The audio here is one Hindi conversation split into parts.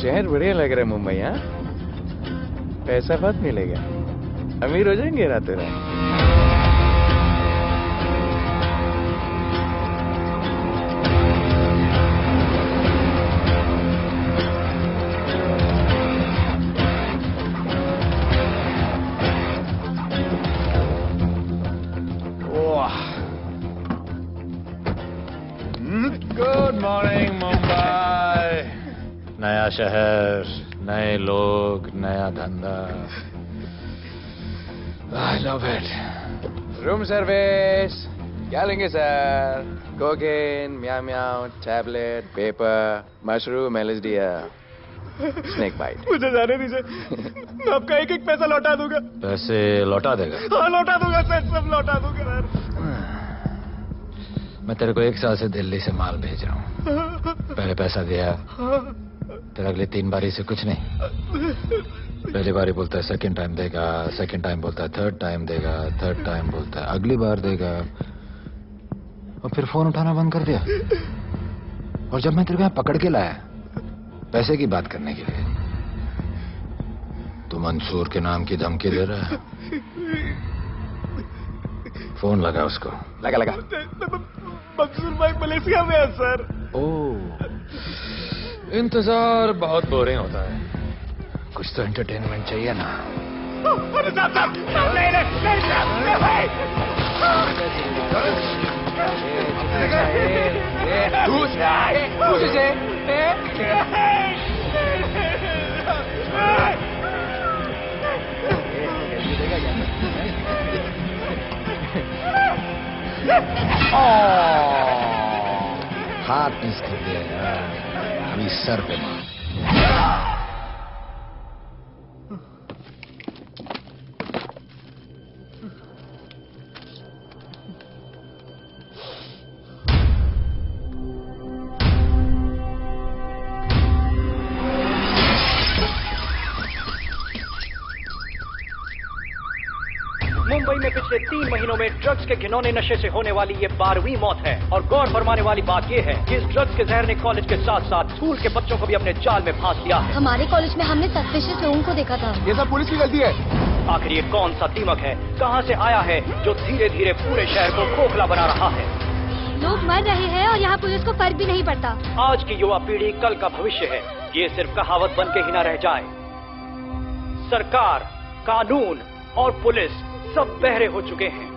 शहर बढ़िया लग रहा है मुंबई। हाँ, पैसा बहुत मिलेगा, अमीर हो जाएंगे रातों रात। Good morning Mumbai. नया शहर, नए लोग, नया धंधा। I love it. Room service क्या लेंगे sir? Cocaine, meow meow, tablet, paper, mushroom, LSD, snake bite. मुझे जाने दीजिए, मैं आपका एक एक पैसा लौटा दूंगा। पैसे लौटा देगा? हाँ लौटा दूंगा सर, सब लौटा दूंगा सर। मैं तेरे को 1 साल से दिल्ली से माल भेज रहा हूँ। पहले पैसा दिया, फिर अगले 3 बारी से कुछ नहीं। पहली बारी बोलता है सेकंड टाइम देगा, सेकंड टाइम बोलता है थर्ड टाइम देगा, थर्ड टाइम बोलता है अगली बार देगा, और फिर फोन उठाना बंद कर दिया। और जब मैं तेरे को यहाँ पकड़ के लाया पैसे की बात करने के लिए, तो मंसूर के नाम की धमकी दे रहा है। फोन लगा उसको। लगा लगा। मंसूर भाई मलेशिया में है सर। ओह, इंतजार बहुत बोरिंग होता है, कुछ तो एंटरटेनमेंट चाहिए ना। अरे साहब साहब, नहीं नहीं हाथ मिस कर दिया यार, अभी सर पे मार। मुंबई में पिछले 3 महीनों में ड्रग्स के घिनौने नशे से होने वाली ये 12वीं मौत है। और गौर फरमाने वाली बात ये है कि इस ड्रग्स के जहर ने कॉलेज के साथ साथ स्कूल के बच्चों को भी अपने जाल में फांस लिया है। हमारे कॉलेज में हमने सस्पिशियस लोगों को देखा था। ये सब पुलिस की गलती है। आखिर ये कौन सा दीमक है, कहां से आया है, जो धीरे धीरे पूरे शहर को खोखला बना रहा है? लोग मर रहे हैं और यहाँ पुलिस को फर्क भी नहीं पड़ता। आज की युवा पीढ़ी कल का भविष्य है, ये सिर्फ कहावत बन के ही न रह जाए। सरकार, कानून और पुलिस सब बहरे हो चुके हैं।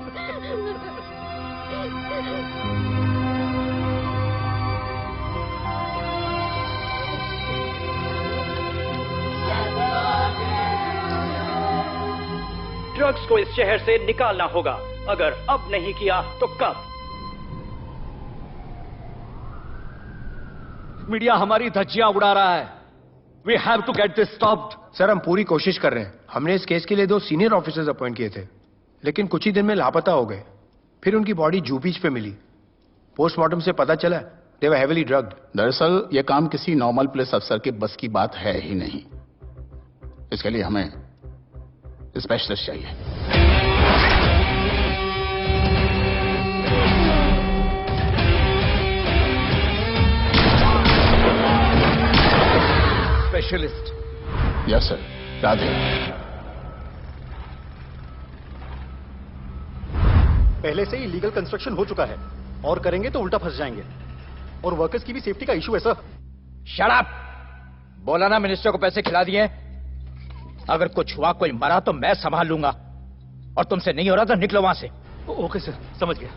ड्रग्स को इस शहर से निकालना होगा। अगर अब नहीं किया तो कब? मीडिया हमारी धज्जियां उड़ा रहा है। We have to get this stopped. Sir हम पूरी कोशिश कर रहे हैं। हमने इस केस के लिए 2 सीनियर ऑफिसर्स अपॉइंट किए थे, लेकिन कुछ ही दिन में लापता हो गए। फिर उनकी बॉडी जू बीच पे मिली। पोस्टमार्टम से पता चला दे वर हेवीली ड्रग्ड। दरअसल यह काम किसी नॉर्मल पुलिस अफसर के बस की बात है ही नहीं। इसके लिए हमें स्पेशलिस्ट चाहिए। स्पेशलिस्ट? Yes sir, Radhe. पहले से ही लीगल कंस्ट्रक्शन हो चुका है, और करेंगे तो उल्टा फंस जाएंगे। और वर्कर्स की भी सेफ्टी का इशू है सर। Shut up! बोला ना मिनिस्टर को पैसे खिला दिए। अगर कुछ हुआ, कोई मरा तो मैं संभाल लूंगा, और तुमसे नहीं हो रहा तो निकलो वहां से। ओके सर, समझ गया।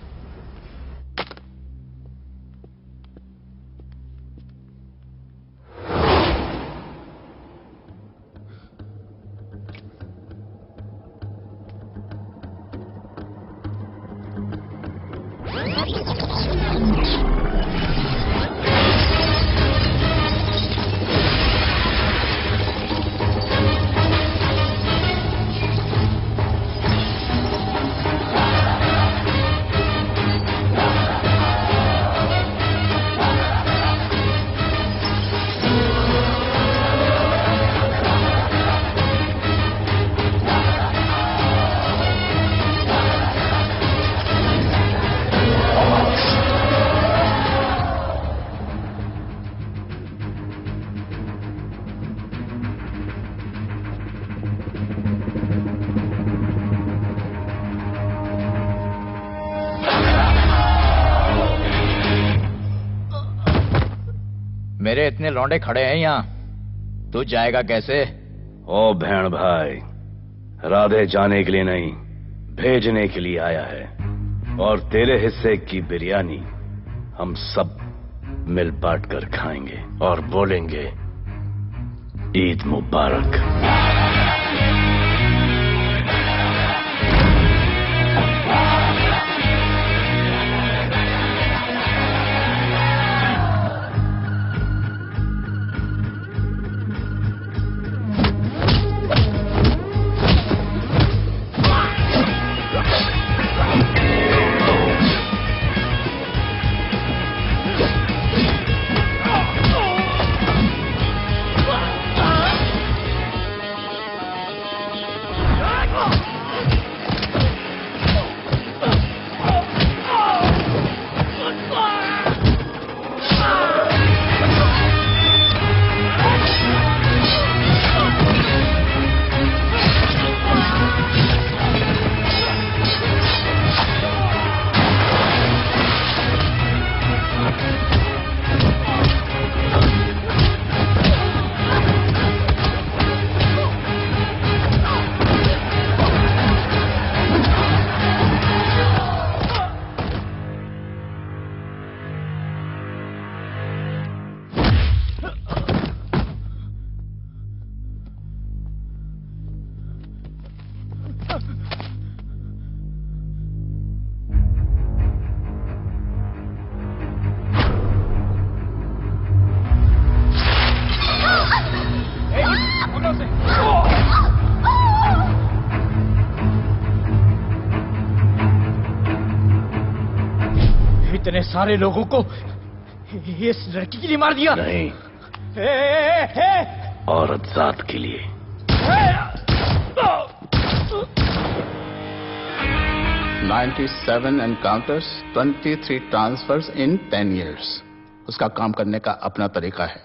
मेरे इतने लौंडे खड़े हैं यहाँ, तू जाएगा कैसे? ओ बहन भाई, राधे जाने के लिए नहीं, भेजने के लिए आया है। और तेरे हिस्से की बिरयानी हम सब मिल बांट कर खाएंगे और बोलेंगे ईद मुबारक। इतने सारे लोगों को इस लड़की के लिए मार दिया? नहीं, औरत जात के लिए। 97 एनकाउंटर्स, 23 ट्रांसफर्स इन 10 years। उसका काम करने का अपना तरीका है।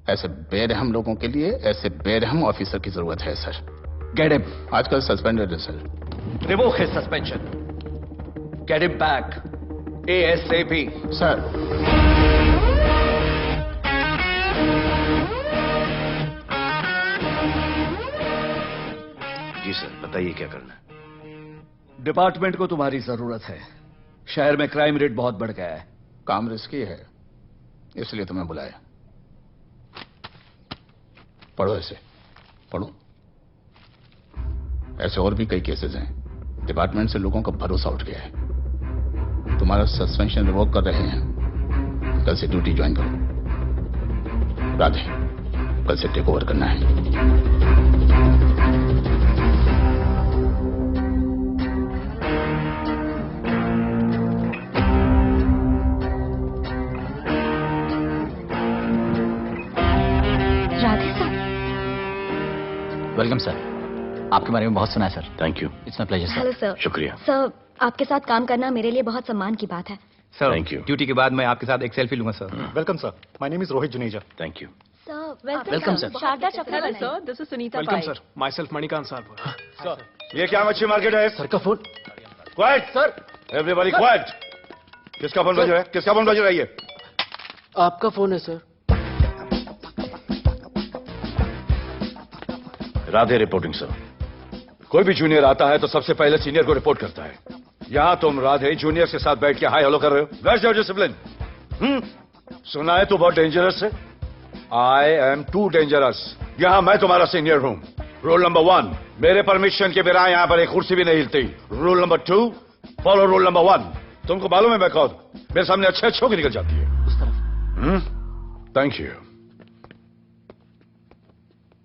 ऐसे बेरहम लोगों के लिए ऐसे बेरहम ऑफिसर की जरूरत है सर। Get him. आजकल सस्पेंडेड है sir. Revoke his suspension. Get him back ASAP। Sir. जी सर, बताइए क्या करना है। डिपार्टमेंट को तुम्हारी जरूरत है। शहर में क्राइम रेट बहुत बढ़ गया है। काम रिस्की है, इसलिए तुम्हें बुलाया। पढ़ो इसे, पढ़ो। ऐसे और भी कई केसेस हैं। डिपार्टमेंट से लोगों का भरोसा उठ गया है। तुम्हारा सस्पेंशन रिवोक कर रहे हैं। कल से ड्यूटी ज्वाइन करो। राधे, कल से टेक ओवर करना है। राधे सर। Welcome sir. आपके बारे में बहुत सुना है sir. Thank you. It's my pleasure sir. Hello sir. शुक्रिया सर, आपके साथ काम करना मेरे लिए बहुत सम्मान की बात है। Sir, thank you. ड्यूटी के बाद मैं आपके साथ एक सेल्फी लूंगा sir. Welcome sir, my name is Rohit Juneja. Thank you. Sir, welcome sir. Sharda Chakravarti sir, this is Sunita welcome sir, myself Manikant sahab. Sir, ये क्या मच्छी मार्केट है? सर का phone. Quiet sir, everybody quiet. किसका फोन बज रहा है? किसका फोन बज रहा है? ये आपका फोन है सर। Radhe reporting sir. कोई भी जूनियर आता है तो सबसे पहले सीनियर को रिपोर्ट करता है। यहां तुम राधे जूनियर के साथ बैठ के हाय हेलो कर रहे हो। Where's your discipline? सुना है तू बहुत डेंजरस है। I am too dangerous. यहां मैं तुम्हारा सीनियर हूं। रूल नंबर 1, मेरे परमिशन के बिना यहां पर एक कुर्सी भी नहीं हिलती। Rule number 2, follow rule number 1। तुमको मालूम है मैं कौन? मेरे सामने अच्छे अच्छों की निकल जाती है। Thank you.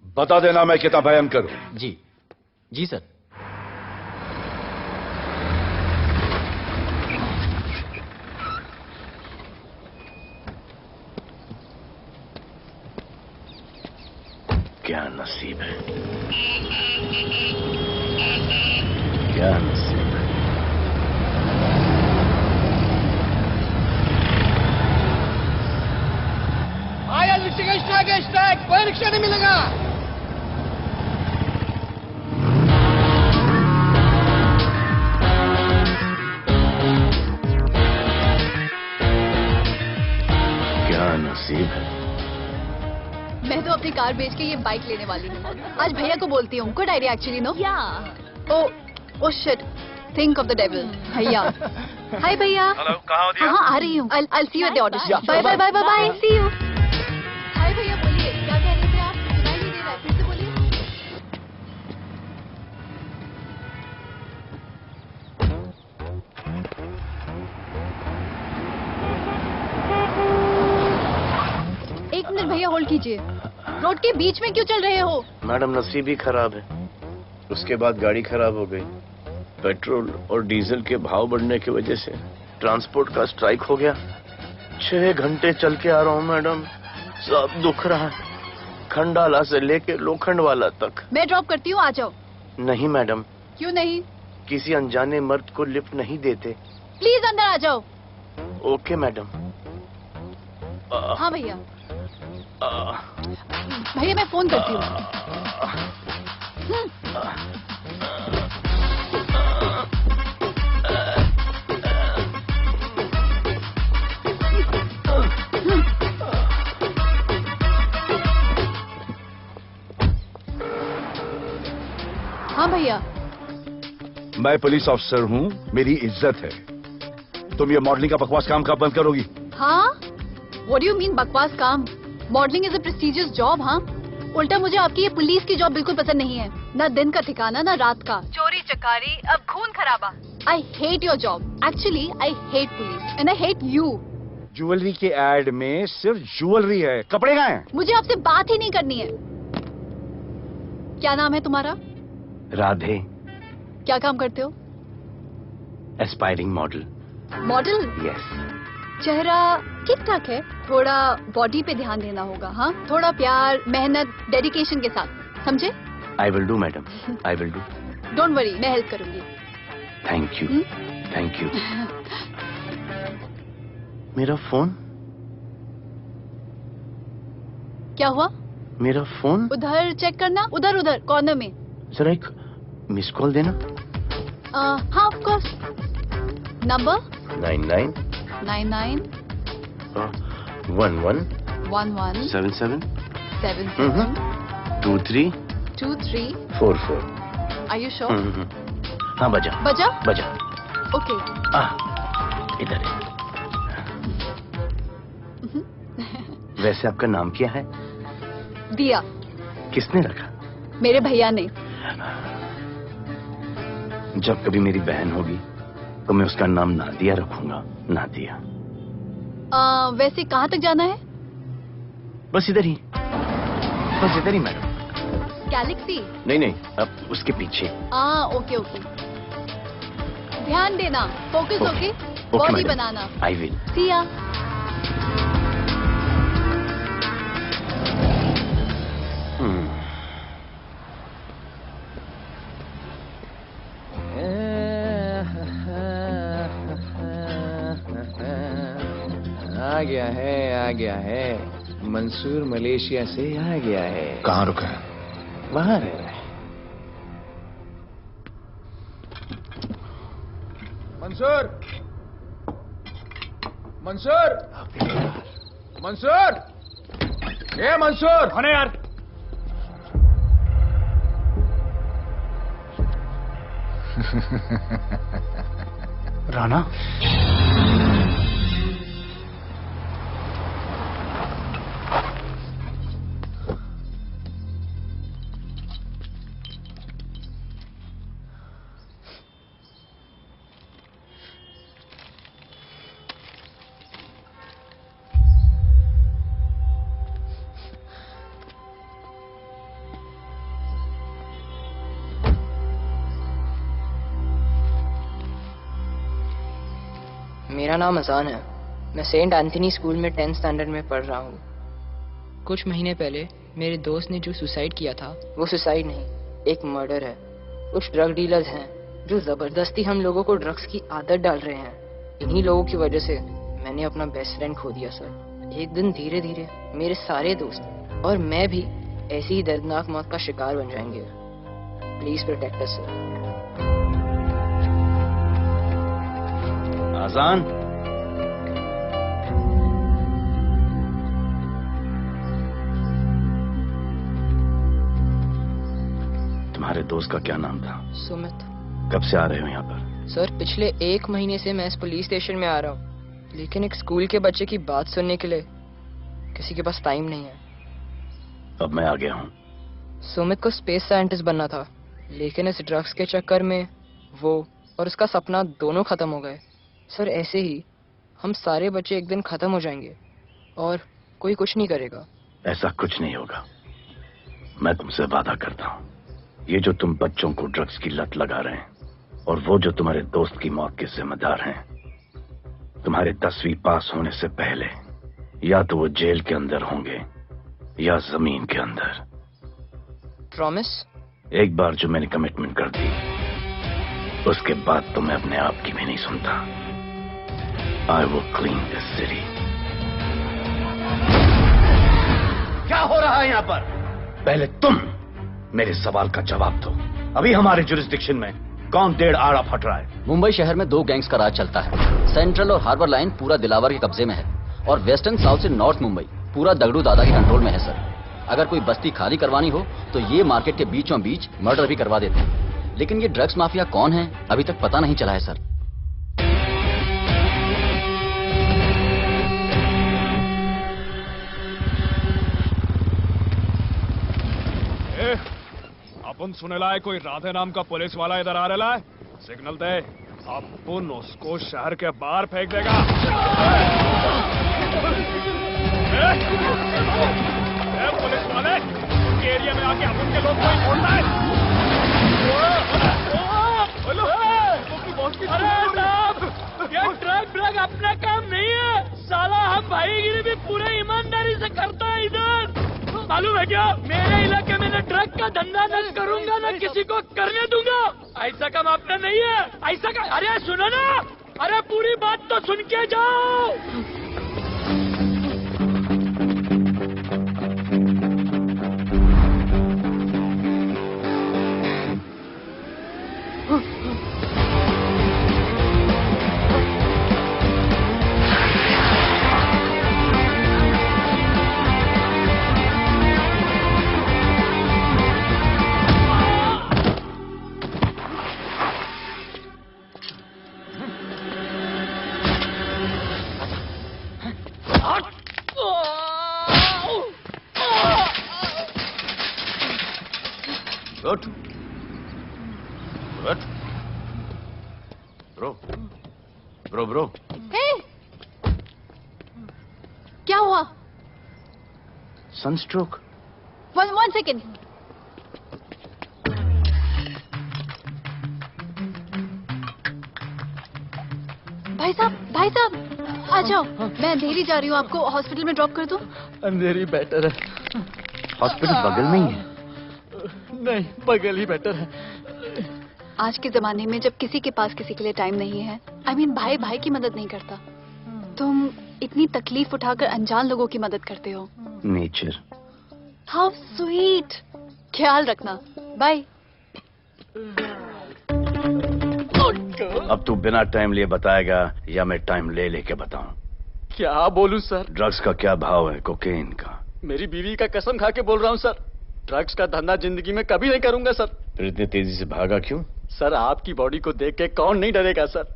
बता देना मैं कितना भयंकर हूं। जी जी सर। क्या नसीब है, क्या नसीब है। आया रिक्शा का स्ट्राइक है, स्ट्राइक। कोई रिक्शा नहीं मिलेगा। क्या नसीब है, कार बेच के ये बाइक लेने वाली हूँ। आज भैया को बोलती हूँ। Good idea actually, no? Oh shit, think of the devil. भैया, हाय भैया। हेलो, कहाँ हो दिया? हाँ, आ रही हूँ। I'll see you at the audition. Bye bye bye bye bye, see you. Hi भैया, बोलिए क्या कह रहे थे आप? सुनाई नहीं दे रहा है, फिर से बोलिए। एक मिनट भैया, होल्ड कीजिए। रोड के बीच में क्यों चल रहे हो? मैडम, नसीब ही खराब है। उसके बाद गाड़ी खराब हो गई। पेट्रोल और डीजल के भाव बढ़ने की वजह से ट्रांसपोर्ट का स्ट्राइक हो गया। 6 घंटे चल के आ रहा हूँ मैडम, सब दुख रहा है, खंडाला से लेके लोखंडवाला तक। मैं ड्रॉप करती हूँ, आ जाओ। नहीं मैडम। क्यों नहीं? किसी अनजाने मर्द को लिफ्ट नहीं देते। प्लीज अंदर आ जाओ। Okay madam. हाँ भैया। भैया मैं फोन करती हूँ। हाँ भैया। मैं पुलिस ऑफिसर हूँ, मेरी इज्जत है। तुम ये मॉडलिंग का बकवास काम कब बंद करोगी? हाँ? What do you mean बकवास काम? Modelling is a prestigious job. हाँ, उल्टा मुझे आपकी ये पुलिस की जॉब बिल्कुल पसंद नहीं है। ना दिन का ठिकाना, ना रात का। चोरी चकारी, अब खून खराबा। I hate your job. Actually, I hate police and I hate you. Jewellery के एड में सिर्फ ज्वेलरी है, कपड़े कहाँ हैं? मुझे आपसे बात ही नहीं करनी है। क्या नाम है तुम्हारा? राधे। क्या काम करते हो? Aspiring model. मॉडल? यस। चेहरा ठीक ठाक है, थोड़ा बॉडी पे ध्यान देना होगा। हाँ, थोड़ा प्यार, मेहनत, डेडिकेशन के साथ, समझे? I will do madam, I will do. Don't worry, मैं हेल्प करूंगी। Thank you, thank you. मेरा फोन? क्या हुआ? मेरा फोन? उधर चेक करना, उधर उधर कॉर्नर में। जरा एक मिस कॉल देना। हाँ, of course. Number 99 99 11 11 77 77 23 23 44। Are you sure? हाँ, बजा बजा बजा। ओके। इधर है। वैसे आपका नाम क्या है? दिया। किसने रखा? मेरे भैया ने। जब कभी मेरी बहन होगी तो मैं उसका नाम नादिया रखूंगा, नादिया। वैसे कहाँ तक जाना है? बस इधर ही, बस इधर ही मैडम। गैलेक्सी? नहीं नहीं, अब उसके पीछे। Okay okay. ध्यान देना, फोकस ओके। बॉडी बनाना। I will. See ya. आ गया है। मंसूर मलेशिया से आ गया है। कहाँ रुका है? वहां रह रहा है। मंसूर, मंसूर, मंसूर, ये मंसूर। कौन है यार? राणा? मेरा नाम अजान है। मैं सेंट एंथनी स्कूल में 10th स्टैंडर्ड में पढ़ रहा हूँ। कुछ महीने पहले मेरे दोस्त ने जो सुसाइड किया था, वो सुसाइड नहीं, एक मर्डर है। कुछ ड्रग डीलर्स हैं जो जबरदस्ती हम लोगों को ड्रग्स की आदत डाल रहे हैं। इन्हीं लोगों की वजह से मैंने अपना बेस्ट फ्रेंड खो दिया सर। एक दिन धीरे धीरे मेरे सारे दोस्त और मैं भी ऐसी ही दर्दनाक मौत का शिकार बन जाएंगे। Please protect us sir. Azaan, तुम्हारे दोस्त का क्या नाम था? सुमित। कब से आ रहे हो यहाँ पर? सर पिछले 1 महीने से मैं इस पुलिस स्टेशन में आ रहा हूँ, लेकिन एक स्कूल के बच्चे की बात सुनने के लिए किसी के पास टाइम नहीं है। अब मैं आ गया हूँ। सुमित को स्पेस साइंटिस्ट बनना था, लेकिन इस ड्रग्स के चक्कर में वो और उसका सपना दोनों खत्म हो गए। सर ऐसे ही हम सारे बच्चे एक दिन खत्म हो जाएंगे और कोई कुछ नहीं करेगा। ऐसा कुछ नहीं होगा, मैं तुमसे वादा करता हूँ। ये जो तुम बच्चों को ड्रग्स की लत लगा रहे हैं और वो जो तुम्हारे दोस्त की मौत के जिम्मेदार हैं, तुम्हारे 10वीं पास होने से पहले या तो वो जेल के अंदर होंगे या जमीन के अंदर। प्रॉमिस? एक बार जो मैंने कमिटमेंट कर दी, उसके बाद तो मैं अपने आप की भी नहीं सुनता। I will clean this city. क्या हो रहा है यहाँ पर? पहले तुम मेरे सवाल का जवाब दो। अभी हमारे जुरिस्डिक्शन में कौन 1.5 आड़ा फट रहा है? मुंबई शहर में 2 गैंग्स का राज चलता है। सेंट्रल और हार्बर लाइन पूरा दिलावर के कब्जे में है और वेस्टर्न साउथ से नॉर्थ मुंबई पूरा दगड़ू दादा के कंट्रोल में है सर। अगर कोई बस्ती खाली करवानी हो तो ये मार्केट के बीचों बीच मर्डर भी करवा देते हैं। लेकिन ये ड्रग्स माफिया कौन है अभी तक पता नहीं चला है सर। अपन सुनेला है कोई राधे नाम का पुलिस वाला इधर आ रहा है। सिग्नल दे, अपन उसको शहर के बाहर फेंक देगा। पुलिस वाले एरिया में आके अपन के लोग कोई बोलता है। अरे साहब, ये ड्रग अपना काम नहीं है साला। हम भाईगिरी भी पूरे ईमानदारी से करता है इधर। मालूम है क्या, मेरे इलाके में न ड्रग का धंधा न करूंगा न किसी को करने दूंगा। ऐसा काम अपना नहीं है। ऐसा का अरे सुनो ना, अरे पूरी बात तो सुन के जाओ। ब्रो क्या हुआ? सनस्ट्रोक। 1 सेकेंड। भाई साहब आ जाओ। मैं अंधेरी जा रही हूँ, आपको हॉस्पिटल में ड्रॉप कर दूं? अंधेरी बेटर है। हॉस्पिटल बगल में ही है? नहीं, बगल ही बेटर है। आज के जमाने में जब किसी के पास किसी के लिए टाइम नहीं है, I mean, भाई भाई की मदद नहीं करता। तुम इतनी तकलीफ उठाकर अनजान लोगों की मदद करते हो। नेचर। How sweet. ख्याल रखना, बाय। अब तू बिना टाइम लिए बताएगा या मैं टाइम ले लेके बताऊं? क्या बोलूं सर? ड्रग्स का क्या भाव है कोकेन का? मेरी बीवी का कसम खा के बोल रहा हूं सर, ड्रग्स का धंधा जिंदगी में कभी नहीं करूंगा सर। फिर इतनी तेजी से भागा क्यों? सर आपकी बॉडी को देख के कौन नहीं डरेगा सर।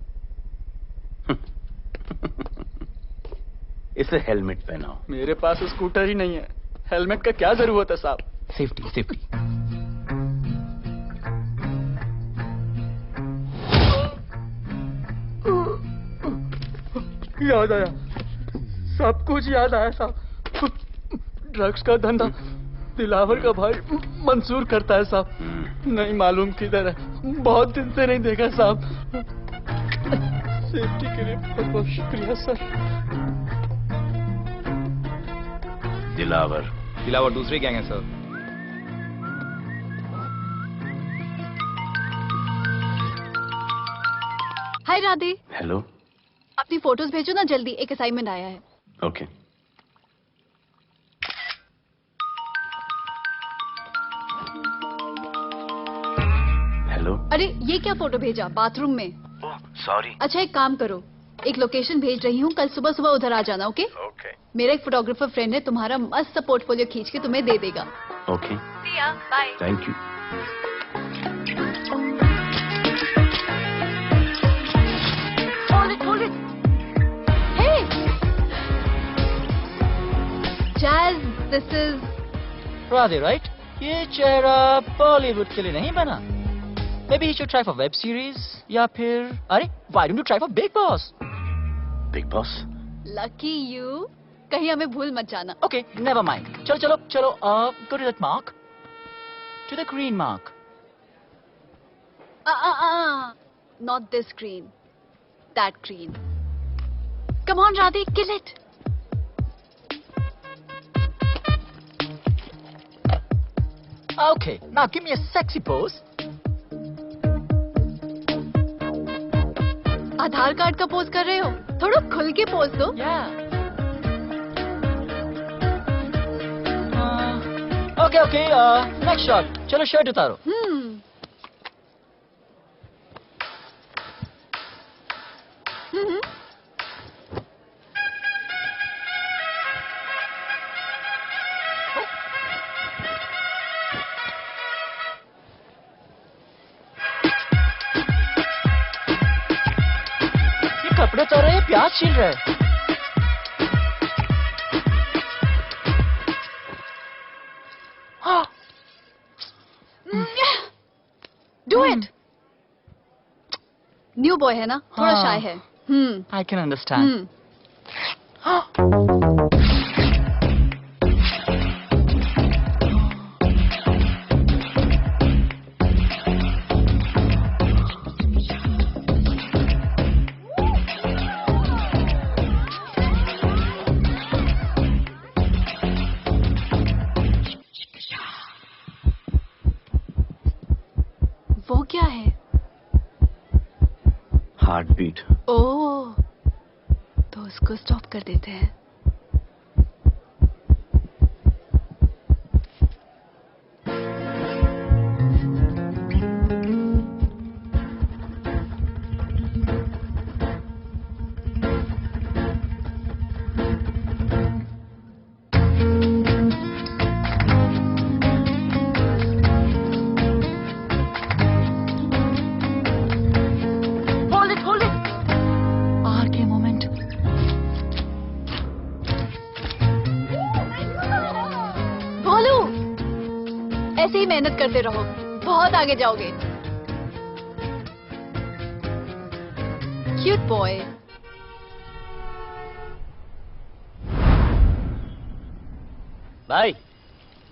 इसे हेलमेट पहनाओ। मेरे पास स्कूटर ही नहीं है, हेलमेट का क्या जरूरत है साहब? सेफ्टी। याद आया, सब कुछ याद आया साहब। ड्रग्स का धंधा दिलावर का भाई मंसूर करता है साहब। नहीं मालूम किधर है, बहुत दिन से नहीं देखा साहब। सेफ्टी के लिए बहुत बहुत शुक्रिया सर। दिलावर दूसरी गैंग है सर। हाय राधे। हेलो। अपनी फोटोज भेजो ना जल्दी, एक असाइनमेंट आया है। ओके। हेलो। अरे ये क्या फोटो भेजा बाथरूम में? सॉरी। अच्छा एक काम करो, एक लोकेशन भेज रही हूँ, कल सुबह सुबह उधर आ जाना। ओके? ओके। मेरा एक फोटोग्राफर फ्रेंड है, तुम्हारा मस्त सा पोर्टफोलियो खींच के तुम्हें दे देगा। Okay. Bye. Thank you. This is Radhe, right? ये चेहरा बॉलीवुड के लिए नहीं बना। Maybe he should try for web series या फिर अरे why don't you try for Big Boss? Big Boss? Lucky you, कहीं हमें भूल मत जाना। Okay, never mind. चलो चलो चलो, go to that mark, to the green mark. Not this green, that green. Come on, Radhe, kill it. Okay, now give me a sexy pose. Aadhaar card का पोज कर रहे हो? थोड़ा खुल के पोज दो। Okay, okay, next shot. चलो शर्ट उतारो। कपड़े तो रहे, प्याज छील रहे। Do it. न्यू बॉय है ना, थोड़ा शाय है। I can understand. वो क्या है? Heart beat. ओह, तो उसको स्टॉप कर देते हैं। ऐसे ही मेहनत करते रहो, बहुत आगे जाओगे। Cute boy. भाई,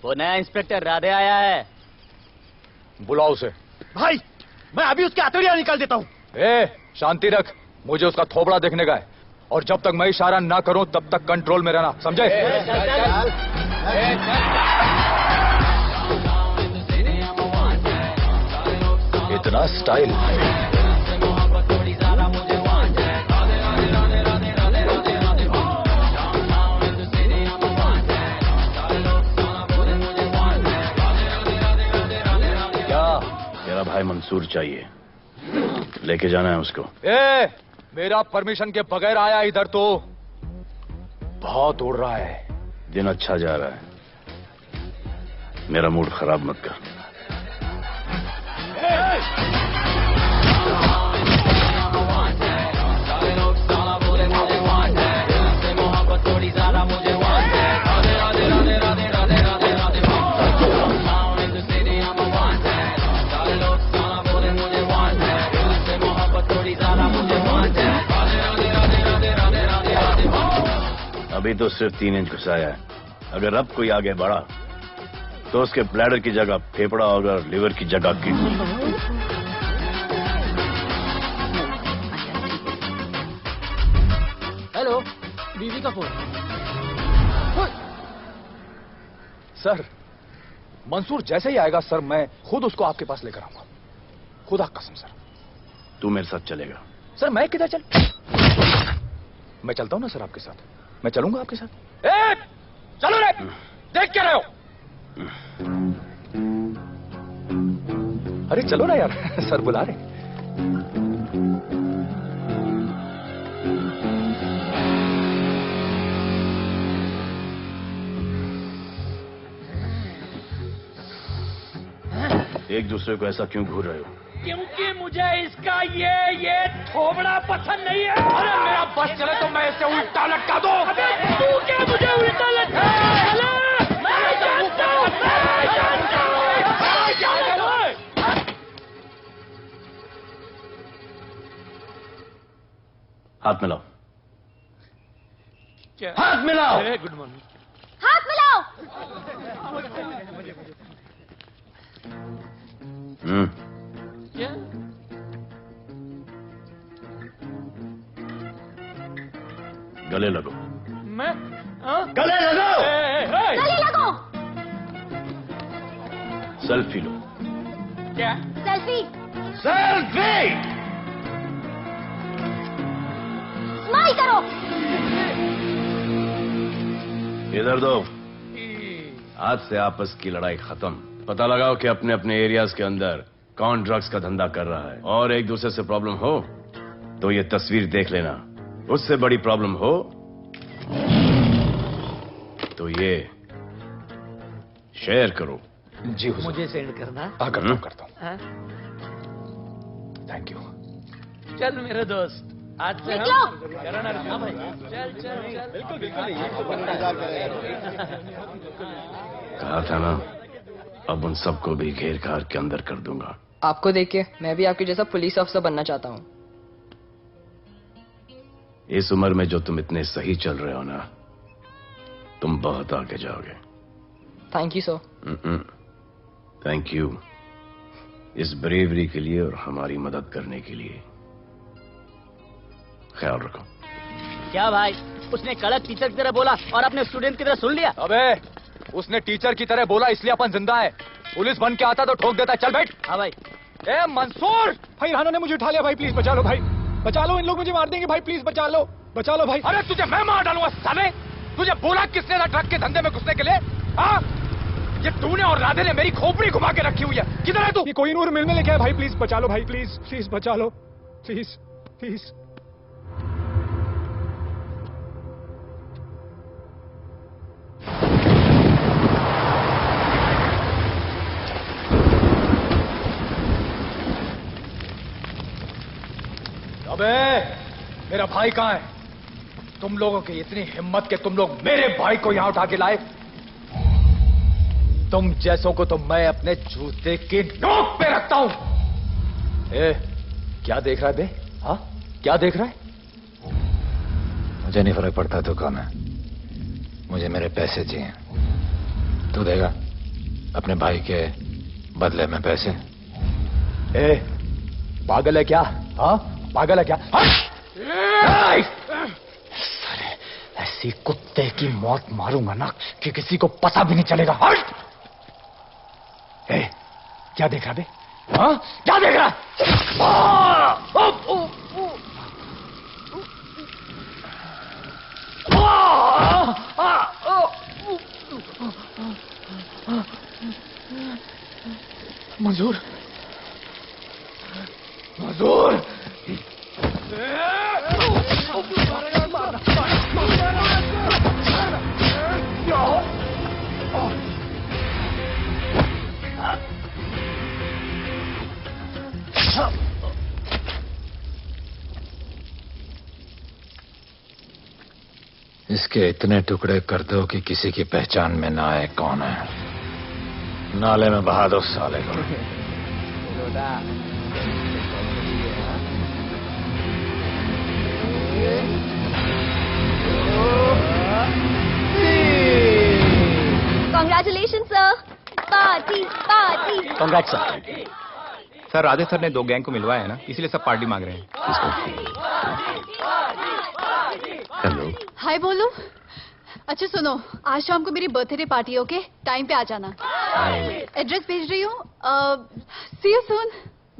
वो नया इंस्पेक्टर राधे आया है। बुलाओ उसे। भाई, मैं अभी उसके हथौड़ियां निकाल देता हूँ। शांति रख, मुझे उसका थोबड़ा देखने का है, और जब तक मैं इशारा ना करूं तब तक कंट्रोल में रहना, समझे? इतना स्टाइल। क्या? मेरा भाई मंसूर चाहिए, लेके जाना है उसको। मेरा परमिशन के बगैर आया इधर तो बहुत उड़ रहा है। दिन अच्छा जा रहा है, मेरा मूड खराब मत कर। अभी तो सिर्फ 3 इंच घुसाया है, अगर अब कोई आगे बढ़ा तो उसके ब्लैडर की जगह फेफड़ा होगा और लिवर की जगह किडनी। हेलो, बीवी का फोन। सर, मंसूर जैसे ही आएगा सर, मैं खुद उसको आपके पास लेकर आऊंगा, खुदा कसम सर। तू मेरे साथ चलेगा? सर मैं किधर मैं चलता हूं ना सर आपके साथ, मैं चलूंगा आपके साथ। चलो रे, देख क्या रहे हो? अरे चलो ना यार, सर बुला रहे। एक दूसरे को ऐसा क्यों घूर रहे हो? क्योंकि मुझे इसका ये थोबड़ा पसंद नहीं है। अरे मेरा बस चले तो मैं इसे उल्टा लटका दूं। अबे तू क्या मुझे उल्टा लटका? हाथ मिलाओ। क्या? हाथ मिलाओ। Good morning. हाथ मिलाओ। क्या? गले लगो। मैं? हाँ? गले लगो। गले लगो। सेल्फी लो। क्या? सेल्फी। सेल्फी। स्माइल करो। इधर दो। आज से आपस की लड़ाई खत्म। पता लगाओ कि अपने अपने एरियाज के अंदर कौन ड्रग्स का धंधा कर रहा है, और एक दूसरे से प्रॉब्लम हो तो ये तस्वीर देख लेना। उससे बड़ी प्रॉब्लम हो तो ये शेयर करो। जी हुजूर। मुझे सेंड करना। करता हूँ। हाँ? Thank you. चल मेरे दोस्त, आज से निकलो। हाँ भाई, चल चल चल। बिल्कुल बिल्कुल। कहा था ना, अब उन सबको भी घेर घार के अंदर कर दूंगा। आपको देख के मैं भी आपके जैसा पुलिस ऑफिसर बनना चाहता हूँ। इस उम्र में जो तुम इतने सही चल रहे हो ना, तुम बहुत आगे जाओगे। Thank you sir. Thank you इस ब्रेवरी के लिए और हमारी मदद करने के लिए। ख्याल रखो। क्या भाई, उसने कड़क टीचर की तरह बोला और अपने स्टूडेंट की तरह सुन लिया? अबे उसने टीचर की तरह बोला इसलिए अपन जिंदा है। पुलिस बन के आता तो ठोक देता। चल बैठ। हाँ भाई। ए मंसूर, भाई राना ने मुझे उठा लिया। भाई प्लीज बचा लो। भाई बचा लो, इन लोग मुझे मार देंगे। भाई प्लीज बचा लो, बचा लो भाई। अरे तुझे मैं मार डालूंगा साले। तुझे बोला किसने था ट्रक के धंधे में घुसने के लिए? हाँ, ये तूने और राधे ने मेरी खोपड़ी घुमा के रखी हुई है। किधर है तू? ये कोई नूर मिल में लेके आया। भाई प्लीज बचा लो। भाई प्लीज प्लीज बचा लो, प्लीज प्लीज। अबे मेरा भाई कहाँ है? तुम लोगों की इतनी हिम्मत कि तुम लोग मेरे भाई को यहां उठा के लाए। तुम जैसों को तो मैं अपने जूते की नोक पे रखता हूं। ए, क्या देख रहा है बे? हाँ, क्या देख रहा है? मुझे नहीं फर्क पड़ता तू कौन है। मुझे मेरे पैसे चाहिए। तू देगा अपने भाई के बदले में पैसे? ए, पागल है क्या? हाँ, पागल है क्या? साले, ऐसी कुत्ते की मौत मारूंगा ना कि किसी को पता भी नहीं चलेगा। हट! ए, क्या देख रहा बे? हाँ, क्या देख रहा? मंजूर, मंजूर। इसके इतने टुकड़े कर दो कि किसी की पहचान में ना आए कौन है। नाले में बहा दो साले को। Congratulations, sir. Party party. Congrats sir. Sir Radhe sir ने 2 गैंग को मिलवाया है ना, इसीलिए सब पार्टी मांग रहे हैं। हेलो। हाय बोलो। अच्छा सुनो, आज शाम को मेरी बर्थडे पार्टी, ओके? टाइम पे आ जाना। एड्रेस भेज रही हूँ। सी यू सून।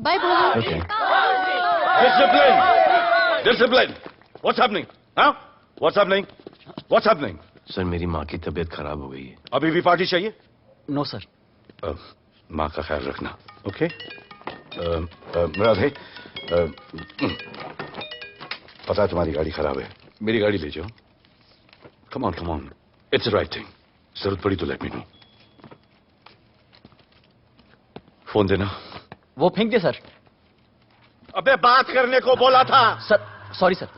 बाय बोलो। Discipline! Discipline! What's happening? Huh? What's happening? What's happening? Sir मेरी माँ की तबीयत खराब हो गई है। अभी भी पार्टी चाहिए? No sir. माँ का ख्याल रखना, ओके? राधे, पता है तुम्हारी गाड़ी खराब है, मेरी गाड़ी ले जाओ। Come on, come on, it's the right thing. जरूरत पड़ी तो लेट मी नो। फोन देना। वो फेंक दे सर। अबे बात करने को बोला था। Sir sorry sir.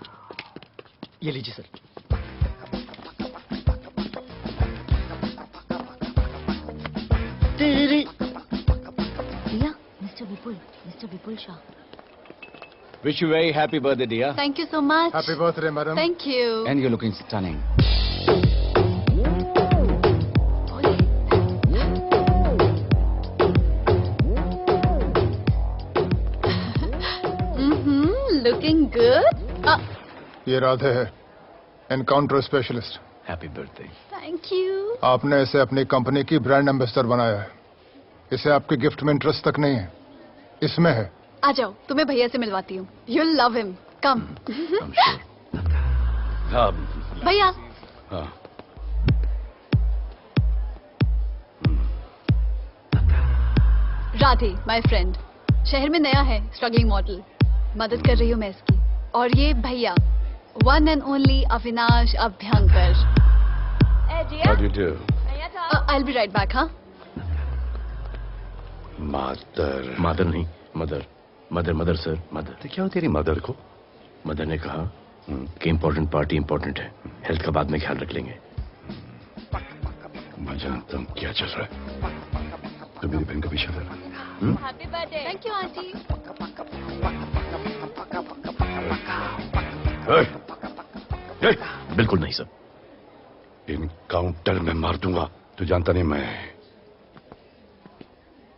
ये लीजिए सर। भैया, mister Vipul Shah. Wish you very happy birthday, dear. Thank you so much. Happy birthday, madam. Thank you. And you're looking stunning. Looking good. ये राधे है, encounter specialist. Happy birthday. Thank you. आपने इसे अपनी कंपनी की ब्रांड एम्बेसडर बनाया है। इसे आपके गिफ्ट में इंटरेस्ट तक नहीं है, इसमें है। आ जाओ, तुम्हें भैया से मिलवाती हूँ। You'll love him. Come. हाँ। भैया। हाँ। Radhe, my friend. शहर में नया है, स्ट्रगलिंग मॉडल। मदद कर रही हूँ मैं इसकी। और ये भैया, one and only Avinash Abhyankar. How do you do? I'll be right back, हाँ? मदर नहीं, मदर सर, मदर। तो क्या हो तेरी मदर को? मदर ने कहा कि इम्पोर्टेंट पार्टी इम्पोर्टेंट है, हेल्थ का बाद में ख्याल रख लेंगे। मैं जानता हूँ क्या चल रहा है। तो मेरी बहन का पीछा कर रहा है। Happy birthday. Thank you, auntie. बिल्कुल नहीं सर। इनकाउंटर में मार दूंगा। तू जानता नहीं मैं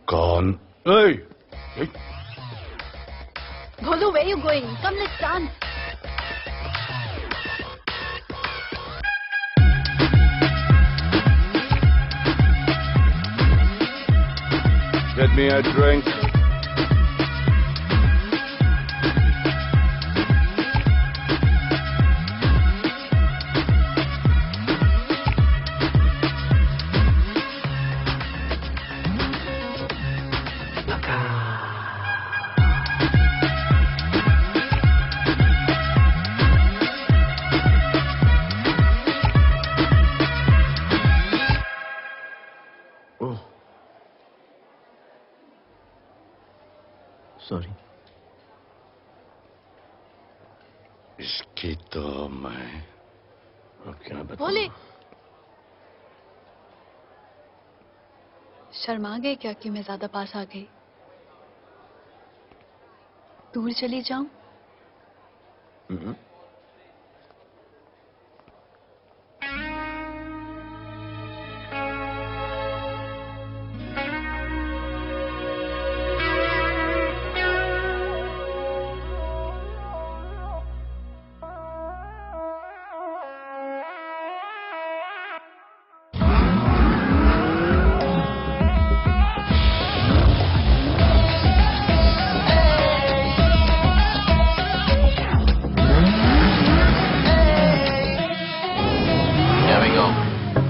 कौन? Bholu, where you going? Come, let's dance. Get me a drink. Sorry. इसकी तो मैं अब क्या बताऊं? भोले, शर्मा गए क्या कि मैं ज्यादा पास आ गई? दूर चली जाऊं?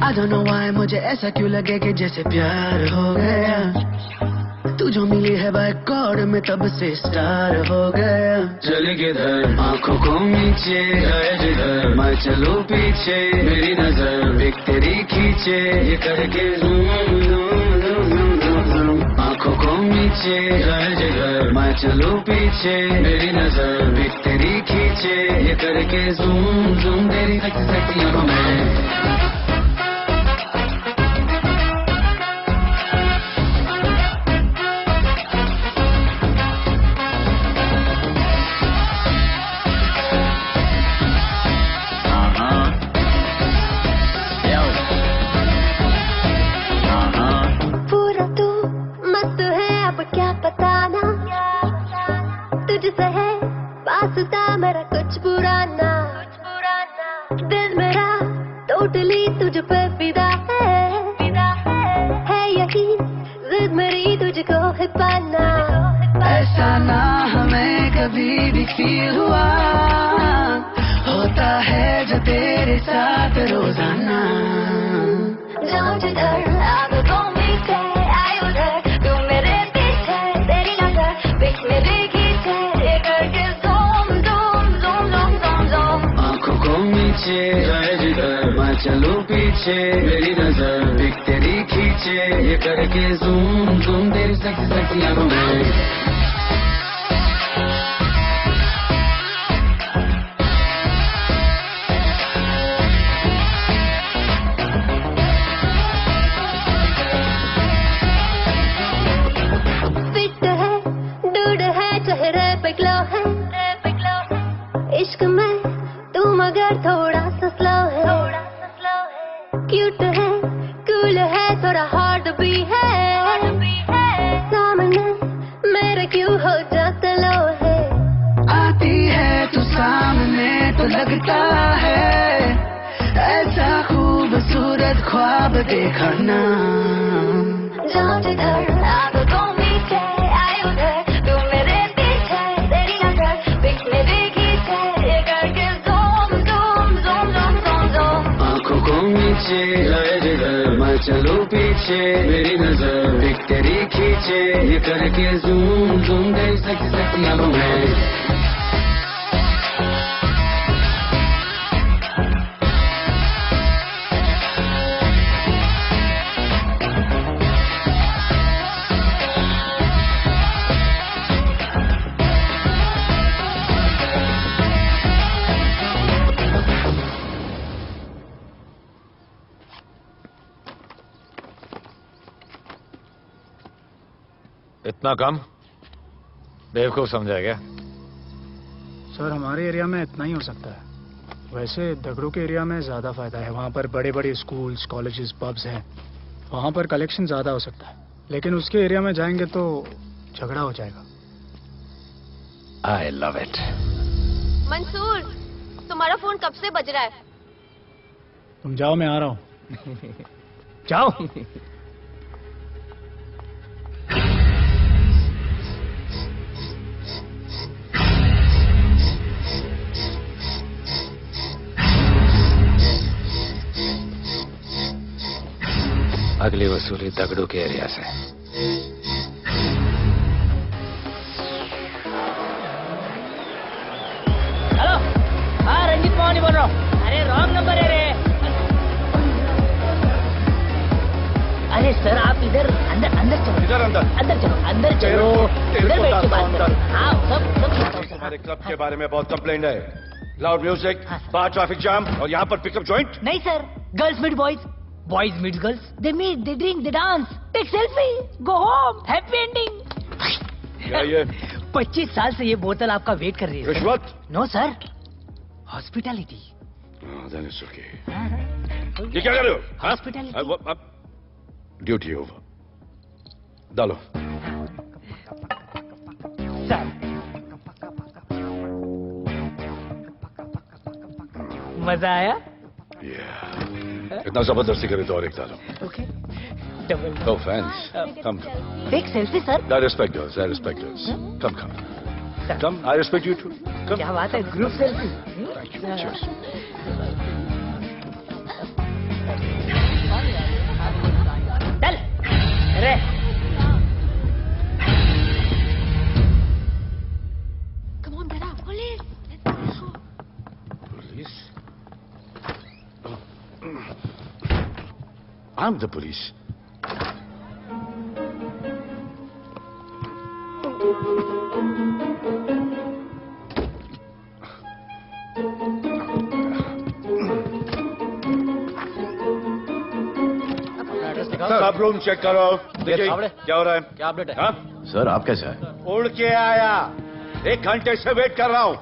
I don't know why मुझे ऐसा क्यों लगे कि जैसे प्यार हो गया। तू जो मिली है बाय गॉड में तब से स्टार हो गया। चले किधर आंखों को नीचे गए जिधर मैं चलूं पीछे मेरी नजर एक तेरी खींचे ये करके आंखों को नीचे गए जिधर मैं चलूं पीछे मेरी नजर एक तेरी खींचे ये करके जूम जूम तेरी सेक्सी आंखों में। मेरा कुछ पुराना दिल मेरा टोटली तुझ पे फिदा है यही जिद मेरी तुझको है पाना। ऐसा ना हमें कभी भी फील हुआ होता है जो तेरे साथ रोजाना। जाऊं जिधर आगे को मीठे आए उधर तू मेरे पीछे तेरी नजर बिच मेरे खींचे ये करके आंखों को नीचे गए जिधर मैं चलूं पीछे मेरी नजर बिक तेरी खींचे ये करके जूम जूम तेरी सेक्सी आंखों में। फिट है डूड है चेहरे पे ग्लो है तो लगता है ऐसा खूबसूरत ख्वाब देखा ना। जाऊं जिधर आंखों मीठे आए उधर तू मेरे पीछे तेरी नजर पिक मेरी खींचे ये करके zoom zoom zoom zoom zoom zoom. आंखों को नीचे आए जिधर मैं चलूं पीछे मेरी नजर पिक तेरी खींचे ये करके ज़ूम ज़ूम गई सेक्सी सेक्सी आंखों में। इतना कम बेवकूफ समझा क्या? सर हमारे एरिया में इतना ही हो सकता है। वैसे दगड़ों के एरिया में ज्यादा फायदा है। वहाँ पर बड़े बड़े स्कूल्स, कॉलेजेस, पब्स हैं। वहाँ पर कलेक्शन ज्यादा हो सकता है। लेकिन उसके एरिया में जाएंगे तो झगड़ा हो जाएगा। आई लव इट। मंसूर, तुम्हारा फोन कब से बज रहा है? तुम जाओ, मैं आ रहा हूँ। जाओ। अगली वसूली दगड़ू के एरिया से। हेलो, हाँ रंजीत मोहन बोल रहा हूँ। अरे रॉन्ग नंबर है रे। अरे सर आप इधर अंदर अंदर चलो। इधर अंदर अंदर चलो, अंदर चलो। इधर बैठ के बात करो। हाँ सब हमारे क्लब के बारे में बहुत कंप्लेंट है। लाउड म्यूजिक, बाहर ट्रैफिक जाम और यहाँ पर पिकअप जॉइंट। नहीं sir, girls meet boys, boys meet girls, they meet, they drink, they dance, take selfie, go home, happy ending. क्या ये? 25 साल से ये बोतल आपका वेट कर रही है। रिश्वत? No sir, hospitality. Then it's okay. ये क्या कर रहे हो? हॉस्पिटैलिटी। Duty over. डालो। सर मजा आया? इतना जबरदस्ती करे तो और एक डालो। Okay. Double. No fans. Come. Take selfie, sir. I respect yours. I respect yours. Come, come. Come. I respect you too. Come. क्या बात है? Group selfie. Thank you. Cheers. चल. अरे. Come on, बेटा, police. Police? I'm the police. सब रूम चेक करो। देखिए क्या हो रहा है। क्या अपडेट है? हाँ? सर आप कैसे आए? उड़ के आया। 1 घंटे से वेट कर रहा हूँ।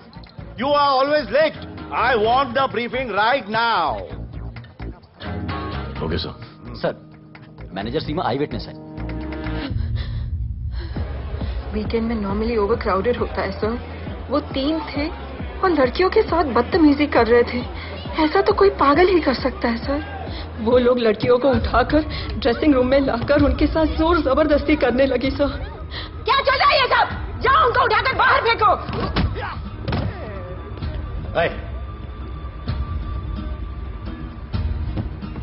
You are always late. I want the briefing right now. Okay sir. Sir, manager Seema I witness है। वीकेंड में नॉर्मली ओवर क्राउडेड होता है सर। वो 3 थे और लड़कियों के साथ बदतमीजी कर रहे थे। ऐसा तो कोई पागल ही कर सकता है सर। वो लोग लड़कियों को उठाकर ड्रेसिंग रूम में लाकर उनके साथ जोर जबरदस्ती करने लगी सर। क्या चल रहा है ये सब? जाओ उनको उठाकर बाहर फेंको।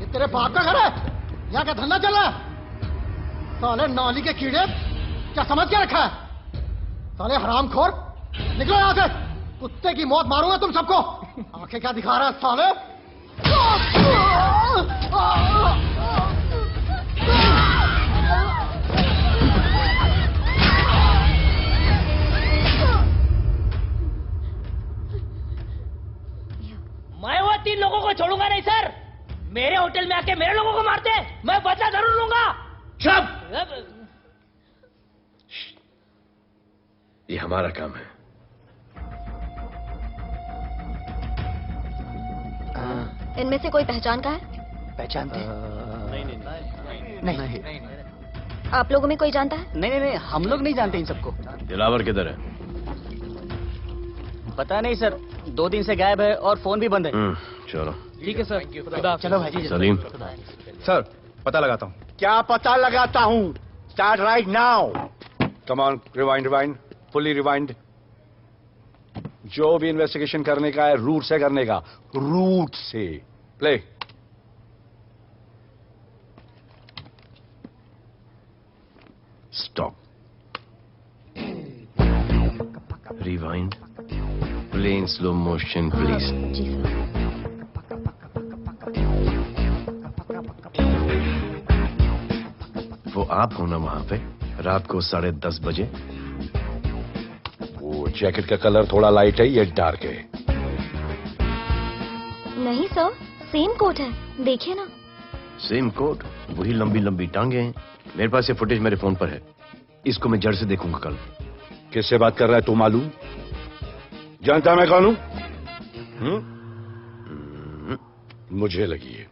ये तेरे बाप का घर है? यहाँ क्या धंधा चल रहा है? साले नाली के कीड़े, क्या समझ के रखा है? साले हरामखोर, निकलो यहाँ से। कुत्ते की मौत मारूंगा तुम सबको। आंखें क्या दिखा रहा है साले? मैं वो 3 लोगों को छोड़ूंगा नहीं सर। मेरे होटल में आके मेरे लोगों को मारते हैं, मैं बदला जरूर लूंगा। चुप। ये हमारा काम है। इनमें से कोई पहचान का है? पहचानते? नहीं। आप लोगों में कोई जानता है? नहीं, हम लोग नहीं जानते इन सबको। दिलावर किधर है? पता नहीं सर, 2 दिन से गायब है और फोन भी बंद है। चलो ठीक है सर, चलो भाई जी। सलीम सर पता लगाता हूँ। क्या पता लगाता हूँ? Start right now. Come on, rewind, fully rewind. जो भी इन्वेस्टिगेशन करने का है रूट से करने का, रूट से। Play. Stop. Rewind. Play in slow motion please. जी सर। वो आप हो ना वहां पे रात को 10:30 बजे? वो जैकेट का कलर थोड़ा लाइट है, ये डार्क है। नहीं सर, सेम कोट है, देखिए ना। सेम कोट, वही लंबी लंबी टांगे हैं। मेरे पास ये फुटेज मेरे फोन पर है, इसको मैं जड़ से देखूंगा कल। किससे बात कर रहा है तू? मालूम? जानता मैं कौन हूं? मुझे लगी है।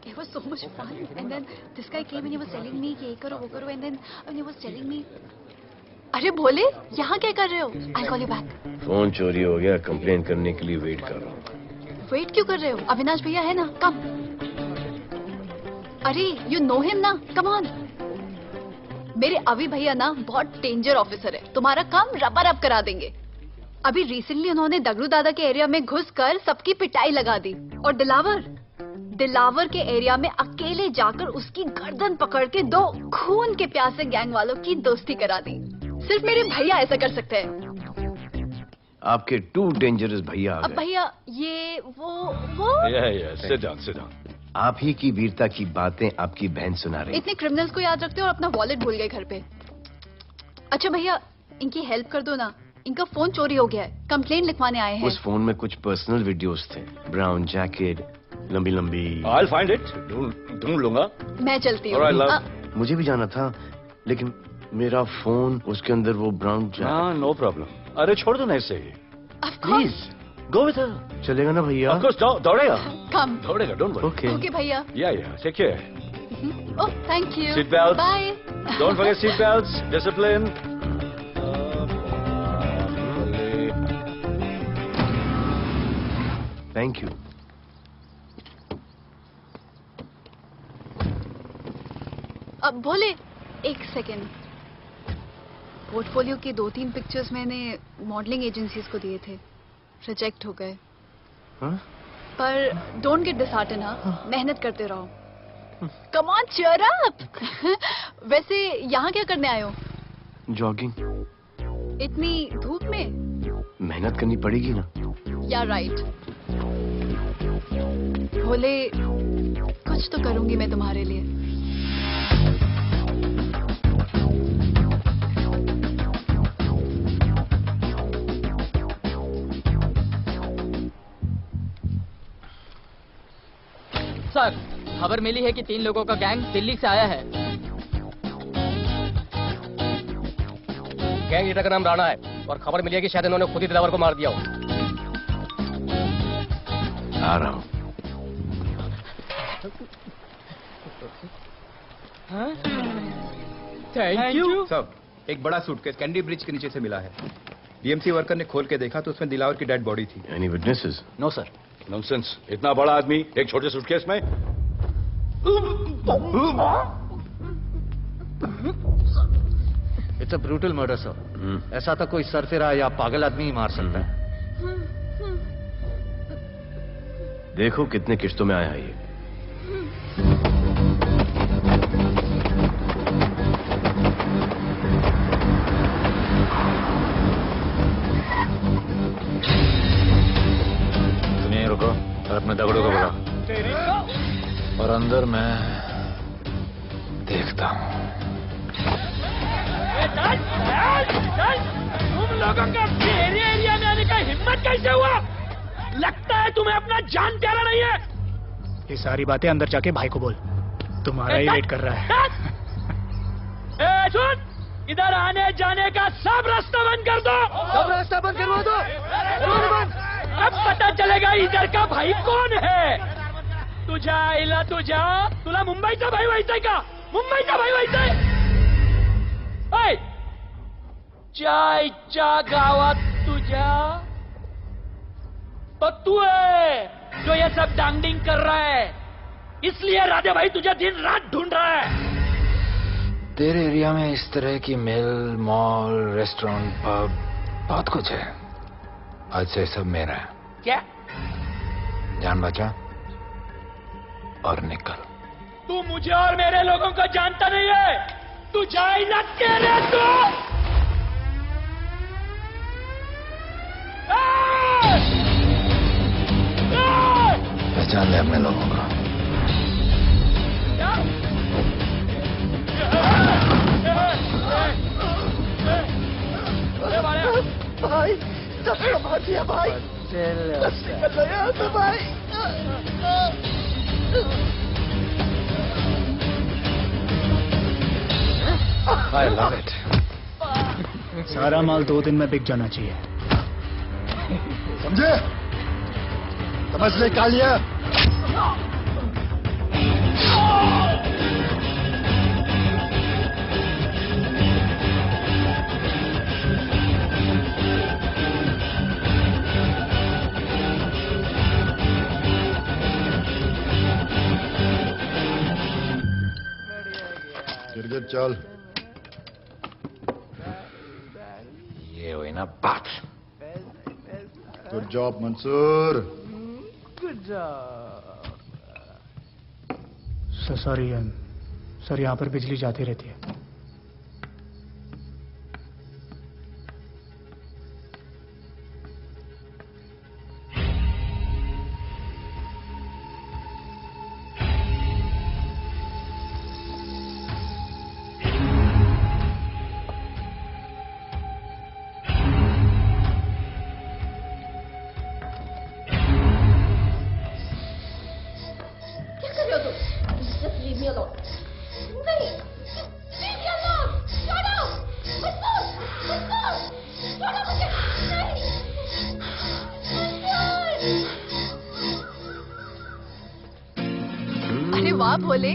It was so much fun, and then this guy came and he was telling me ये करो वो करो, and then he was telling me, अरे भोले यहाँ क्या कर रहे हो? I'll call you back. Phone चोरी हो गया, कंप्लेन करने के लिए वेट कर रहा हूँ। वेट क्यों कर रहे हो? अविनाश भैया है ना, कम। अरे यू नो हिम ना, कम ऑन। मेरे अभी भैया ना बहुत डेंजर ऑफिसर है, तुम्हारा काम रबर अप करा देंगे। अभी रिसेंटली उन्होंने दगड़ू दादा के एरिया में घुसकर सबकी पिटाई लगा दी, और दिलावर के एरिया में अकेले जाकर उसकी गर्दन पकड़ के 2 खून के प्यासे गैंग वालों की दोस्ती करा दी। सिर्फ मेरे भैया ऐसा कर सकते हैं। आपके 2 डेंजरस भैया आ अब गए। भैया ये वो सिट डाउन। आप ही की वीरता की बातें आपकी बहन सुना रही। इतने क्रिमिनल्स को याद रखते हो और अपना वॉलेट भूल गए घर पे। अच्छा भैया इनकी हेल्प कर दो ना, इनका फोन चोरी हो गया है, कंप्लेन लिखवाने आए हैं। उस फोन में कुछ पर्सनल वीडियोस थे, ब्राउन जैकेट, लंबी लंबी। I'll find it, ढूंढ लूंगा। मैं चलती All right, love. हूँ। मुझे भी जाना था, लेकिन मेरा फोन, उसके अंदर वो ब्राउन जैकेट। हाँ, नो प्रॉब्लम। अरे छोड़ दो ना इसे। Please go with her. चलेगा ना भैया? ऑफ कोर्स, दौड़ेगा। कम। दौड़ेगा, डोंट वरी। ओके भैया। Ya take care. Oh thank you. Seat belts. Bye. Don't forget seat belts. Discipline. Thank you. अब भोले एक सेकेंड, पोर्टफोलियो के 2-3 पिक्चर्स मैंने मॉडलिंग एजेंसीज को दिए थे, रिजेक्ट हो गए। पर डोंट गेट डिसहार्टन, हाँ, मेहनत करते रहो। Come on cheer up. वैसे यहाँ क्या करने आए हो? जॉगिंग। इतनी धूप में? मेहनत करनी पड़ेगी ना। या राइट। भोले कुछ तो करूंगी मैं तुम्हारे लिए। सर खबर मिली है कि 3 लोगों का गैंग दिल्ली से आया है। गैंग लीडर का नाम राणा है और खबर मिली है कि शायद इन्होंने खुद ही दिलावर को मार दिया हो। आ रहा हूँ। Thank you. सब एक बड़ा सूटकेस कैंडी ब्रिज के नीचे से मिला है। बीएमसी वर्कर ने खोल के देखा तो उसमें दिलावर की डेड बॉडी थी। Any witnesses? No sir. Nonsense, इतना बड़ा आदमी एक छोटे सूटकेस में? It's a brutal murder sir. ऐसा तो कोई सरफिरा या पागल आदमी ही मार सकता है। देखो कितने किश्तों में आया है ये। रुको और अपने दगड़ों को बुला, और अंदर मैं देखता हूँ। तुम लोगों का मेरे एरिया में आने का हिम्मत कैसे हुआ? लगता है तुम्हें अपना जान प्यारा नहीं है। ये सारी बातें अंदर जाके भाई को बोल, तुम्हारा ही वेट कर रहा है। ए सुन, इधर आने जाने का सब रास्ता बंद कर दो। सब रास्ता बंद करवा दो। अब पता चलेगा इधर का भाई कौन है। तुझा इला तुझा, तुला मुंबईचा भाई व्हायचाय का? मुंबईचा भाई व्हायचाय? इच्छा गावात तुझ्या तो तू है जो ये सब डांगडिंग कर रहा है, इसलिए राधे भाई तुझे दिन रात ढूंढ रहा है। तेरे एरिया में इस तरह की मिल, मॉल, रेस्टोरेंट, पब बहुत कुछ है। आज से सब मेरा है। क्या? जान बचा और निकल। तू मुझे और मेरे लोगों को जानता नहीं है। तू जाए ना तेरे तू। पहचान ले अपने लोगों को। भाई चक्कर मार दिया भाई। निकल गया यहाँ से भाई। I love it. सारा माल 2 दिन में बिक जाना चाहिए। समझे? समझ ले कालिया। गिरगिट चल। ये हुई ना बात। Good job Mansoor. Good job. Sorry sir, यहाँ पर बिजली जाती रहती है। अरे वाह Bhole,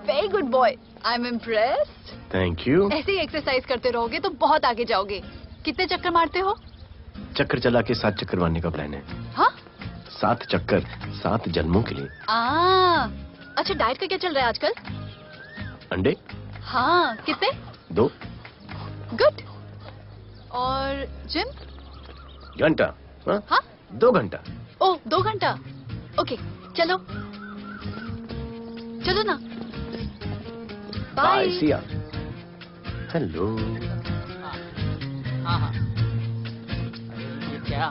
very good boy, I am impressed. Thank you. ऐसे ही एक्सरसाइज करते रहोगे तो बहुत आगे जाओगे। कितने चक्कर मारते हो? चक्कर चला के 7 चक्कर मारने का प्लान है। हाँ? 7 चक्कर 7 जन्मों के लिए। अच्छा, डाइट का क्या चल रहा है आजकल? अंडे? हाँ, कितने? 2 गुड। और जिम? घंटा। हाँ? 2 घंटा। ओह, 2 घंटा। ओके, चलो चलो ना। बाय। सिया। हेलो। हाँ। क्या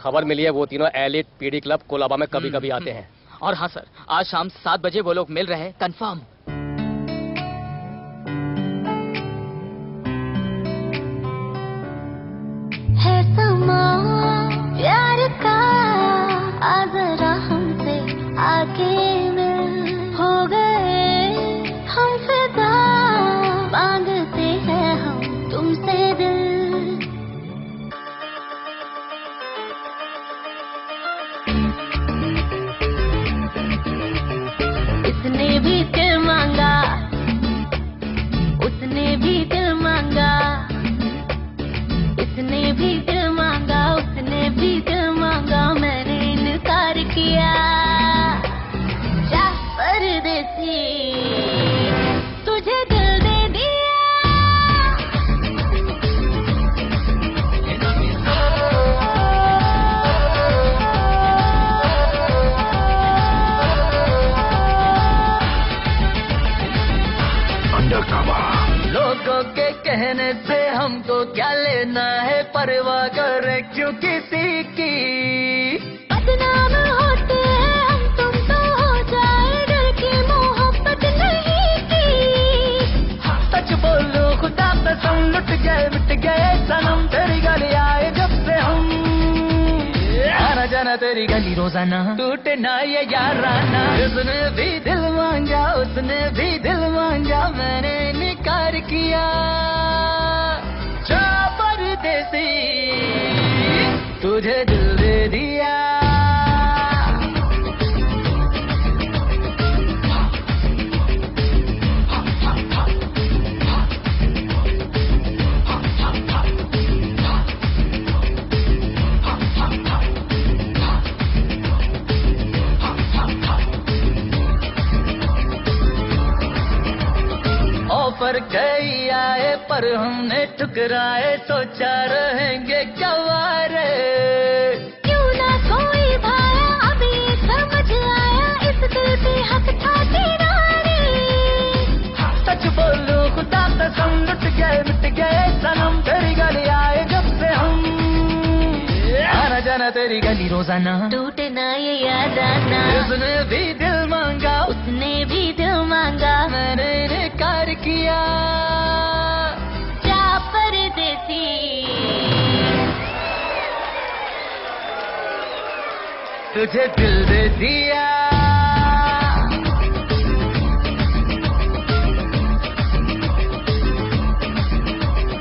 खबर मिली है? वो तीनों एलिट पीडी क्लब कोलाबा में कभी कभी आते हैं। और हाँ सर, आज शाम 7 बजे वो लोग मिल रहे हैं, कंफर्म। है समा प्यार का, आ जरा हमसे आके हो गए हम फिदा, मांगते हैं हम तुमसे दिल। इसने भी दिल मांगा, उसने भी दिल मांगा, इसने भी दिल मांगा, उसने भी दिल मांगा, मैंने इनकार किया। परदेसी तुझे दिल दे दिया। लोगों के कहने से हमको क्या लेना है, परवाह करे क्यों किसी की। बदनाम होते हैं हम, तुम तो हो जाए, डर की मोहब्बत नहीं की। सच बोलो खुदा कसम, लुट गए मिट गए सनम, तेरी गली आए जब से हम। आना जाना तेरी गली रोजाना, टूटे ना ये याराना। उसने भी दिल मांगा, उसने भी दिल मांगा, मैंने इनकार किया। जा परदेसी तुझे दिल दे दिया। ऑफर कई आए पर हमने ठुकराए, सोचा रहेंगे गवारे। क्यों ना कोई भाया अभी समझ आया, इस दिल पे हक था तेरा रे। सच बोलूं खुदा कसम लुट गए मिट गए सनम, तेरी गली आए जब से हम, आना जाना तेरी गली रोजाना, टूटना ये याद आना। उसने भी दिल मांगा, उसने भी दिल मांगा, मैंने इनकार किया। जा परदेसी, तुझे दिल दे दिया।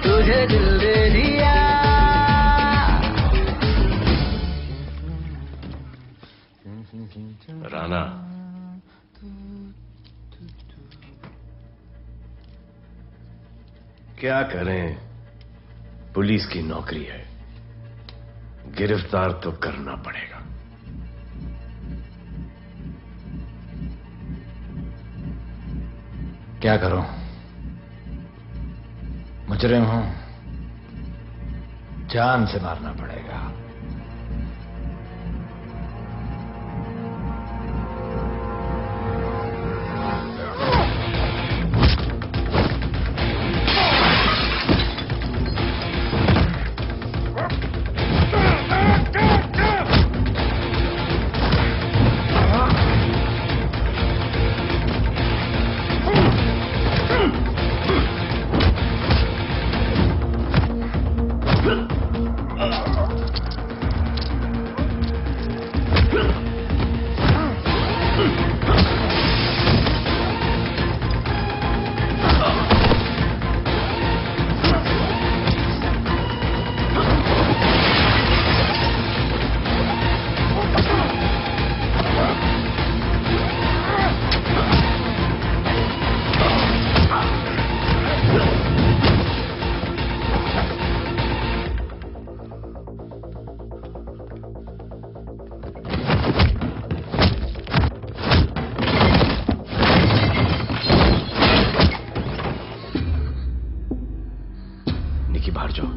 तुझे दिल दे दिया। राणा, क्या करें, पुलिस की नौकरी है, गिरफ्तार तो करना पड़ेगा। क्या करूं? मुजरिम हूं, जान से मारना पड़ेगा। निकी बाहर जाओ।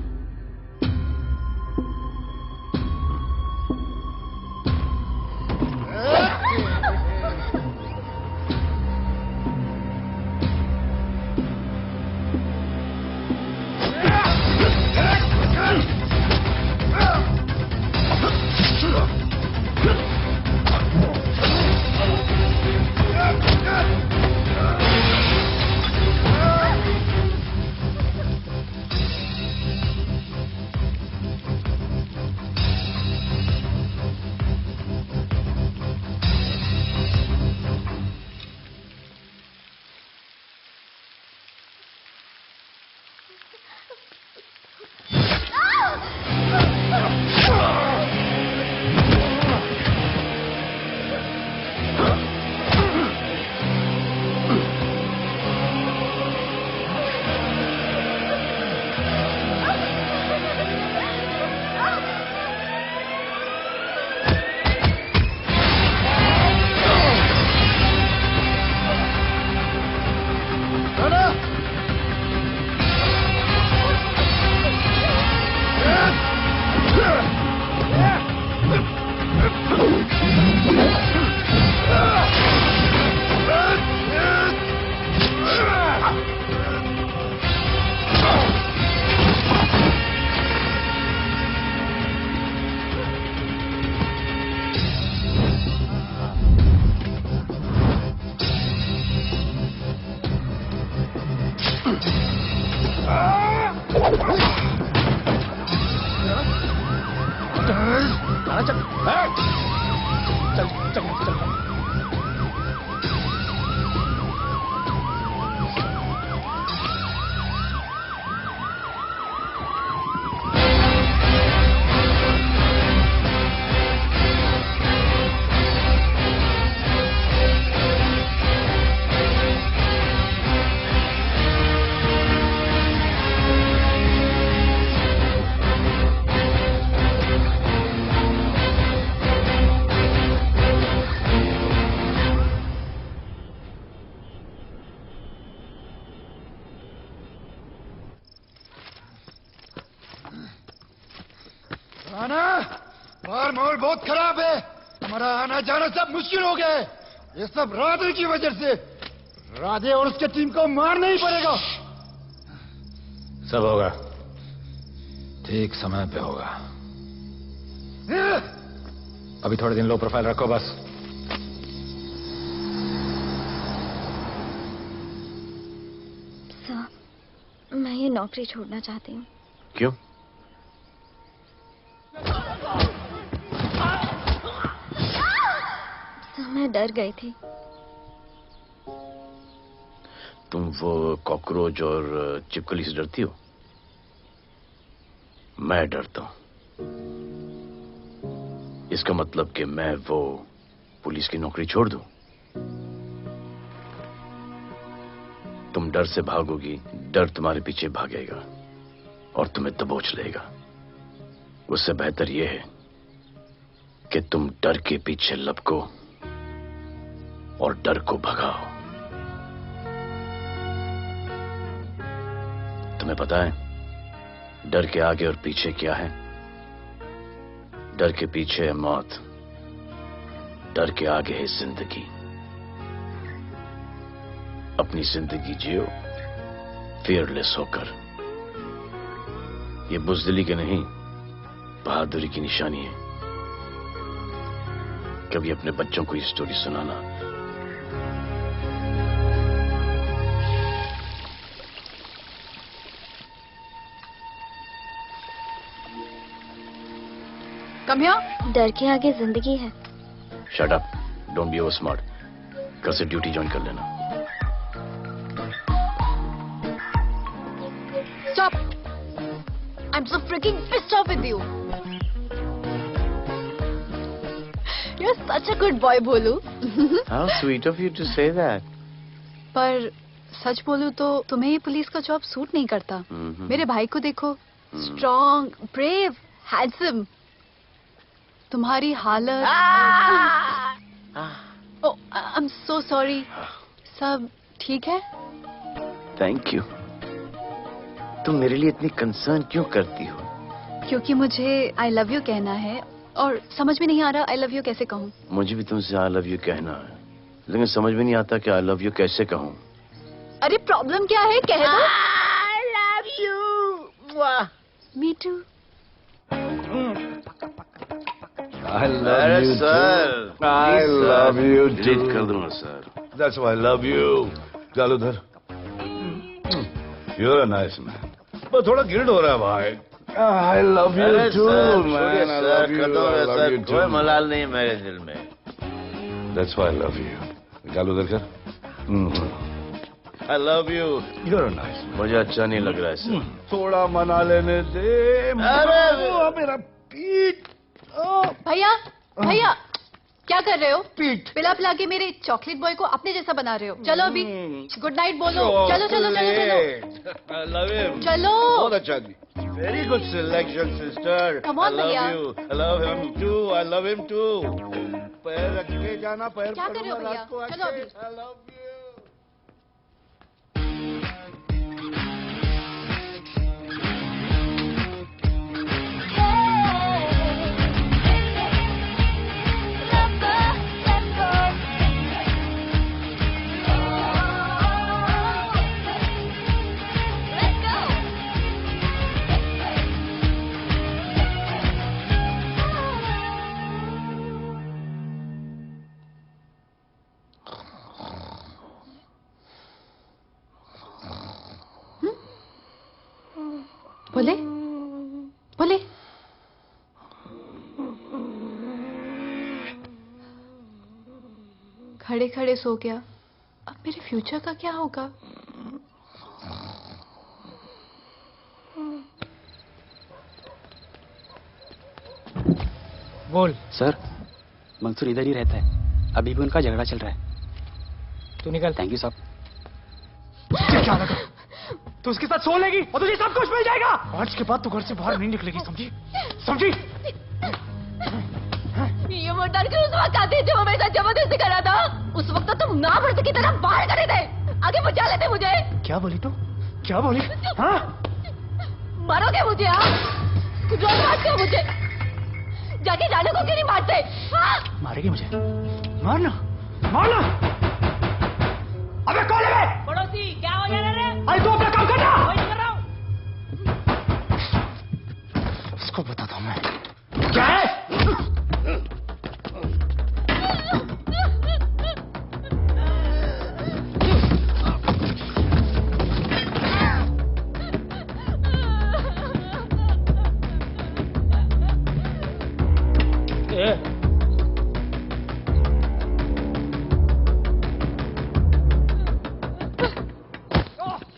आना बाहर माहौल बहुत खराब है। हमारा आना जाना सब मुश्किल हो गया है। ये सब राधे की वजह से। राधे और उसके टीम को मारना ही पड़ेगा। सब होगा, ठीक समय पे होगा। अभी थोड़े दिन लो प्रोफाइल रखो बस। सर, मैं ये नौकरी छोड़ना चाहती हूँ। क्यों? सर, मैं डर गई थी। तुम वो कॉकरोच और चिपकली से डरती हो? मैं डरता हूं। इसका मतलब कि मैं वो पुलिस की नौकरी छोड़ दूं? तुम डर से भागोगी, डर तुम्हारे पीछे भागेगा और तुम्हें दबोच लेगा। उससे बेहतर यह है कि तुम डर के पीछे लपको और डर को भगाओ। तुम्हें पता है डर के आगे और पीछे क्या है? डर के पीछे है मौत, डर के आगे है जिंदगी। अपनी जिंदगी जियो फियरलेस होकर। ये बुज़दिली की नहीं, बहादुरी की निशानी है। कभी अपने बच्चों को ये स्टोरी सुनाना। Come here. डर के आगे जिंदगी है। Shut up, don't be over smart. कल से ड्यूटी ज्वाइन कर लेना। Stop. I'm so freaking pissed off with you. You're such a good boy, Bolu. How sweet of you to say that. पर सच बोलूं तो तुम्हें ये पुलिस का जॉब सूट नहीं करता। मेरे भाई को देखो, स्ट्रॉन्ग, ब्रेव, हैंडसम। तुम्हारी हालत। ओह, आई एम सो सॉरी। सब ठीक है? Thank you. तुम मेरे लिए इतनी कंसर्न क्यों करती हो? क्योंकि मुझे आई लव यू कहना है और समझ में नहीं आ रहा आई लव यू कैसे कहूँ। मुझे भी तुमसे आई लव यू कहना है, लेकिन समझ में नहीं आता कि आई लव यू कैसे कहूँ। अरे प्रॉब्लम क्या है, कह दो। I love you. Me too. I love you sir. too. I love you too. Delete कर दूंगा sir. That's why I love you. चल उधर। You're a nice man. पर थोड़ा गिल्ड हो रहा है भाई। I love you too, man. I love you. I love you too. कोई मलाल नहीं मेरे दिल में। That's why I love you. निकाल उधर कर। I love you. You're a nice man. मुझे अच्छा नहीं लग रहा है सर। थोड़ा मना लेने दे। अरे मेरा पीठ। भैया, भैया, क्या कर रहे हो? पीठ पिला पिला के मेरे चॉकलेट बॉय को अपने जैसा बना रहे हो। चलो अभी गुड नाइट बोलो। चलो चलो चलो चलो। I love him. चलो। बहुत अच्छा आदमी। Very good selection, sister. Come on, I love भैया। you. I love him too. I love him too. पैर रख के जाना, पैर क्या कर रहे हो भैया? चलो अभी। I love you. बोले बोले। खड़े खड़े सो गया। अब मेरे फ्यूचर का क्या होगा? बोल। सर, मंसूर इधर ही रहता है। अभी भी उनका झगड़ा चल रहा है। तू निकल। थैंक यू साहब। क्या लगा? तू उसके साथ सो लेगी और तुझे सब कुछ मिल जाएगा। आज के बाद तू घर से बाहर नहीं निकलेगी, समझी? समझी? ये वो डर के उस वक्त आते जब मेरे साथ जबरदस्ती करा था। उस वक्त तो तुम ना भर की तरह बाहर करे थे। आगे बचा लेते मुझे। क्या बोली तू? क्या बोली? हाँ? मारोगे मुझे? हाँ? रोज मारते हो मुझे। जाके जाने को क्यों नहीं मारते? हाँ? मारेगी मुझे? मारना मारना। अबे कौन है? पड़ोसी क्या हो जा रहा है? अरे तू अपना काम करना। वही कर रहा हूँ। इसको बताता हूँ मैं क्या है।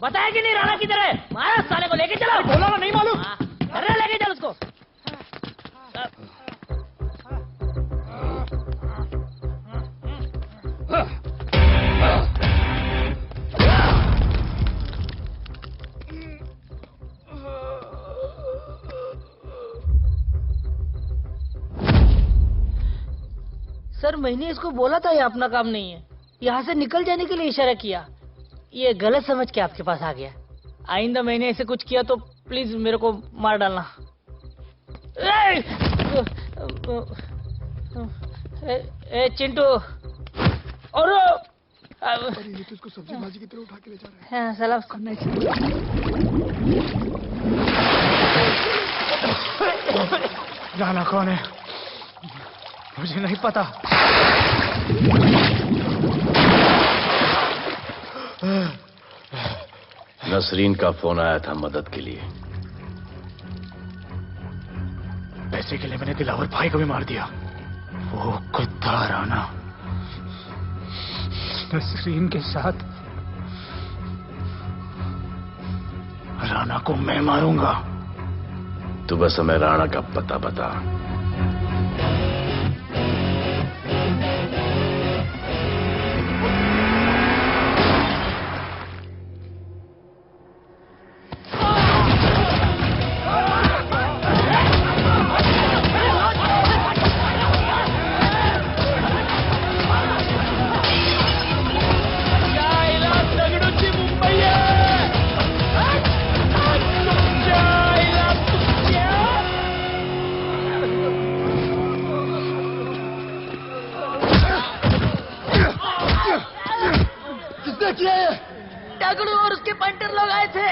बताया कि नहीं राणा किधर है? मारा साले को लेके चलो। बोला ना नहीं मालूम। अरे लेके चल उसको। सर मैंने इसको बोला था ये अपना काम नहीं है, यहाँ से निकल जाने के लिए इशारा किया, ये गलत समझ के आपके पास आ गया। आइंदा मैंने ऐसे कुछ किया तो प्लीज मेरे को मार डालना। ए चिंटू और ये तो इसको सब्जी भाजी की तरह उठा के ले जा रहा है। हाँ, सलाम करना राणा कौन है मुझे नहीं पता। नसरीन का फोन आया था मदद के लिए। पैसे के लिए मैंने दिलावर भाई को भी मार दिया। वो कुत्ता राणा नसरीन के साथ। राणा को मैं मारूंगा। तू बस हमें राणा का पता बता। टगड़ू और उसके पंटर लोग आए थे।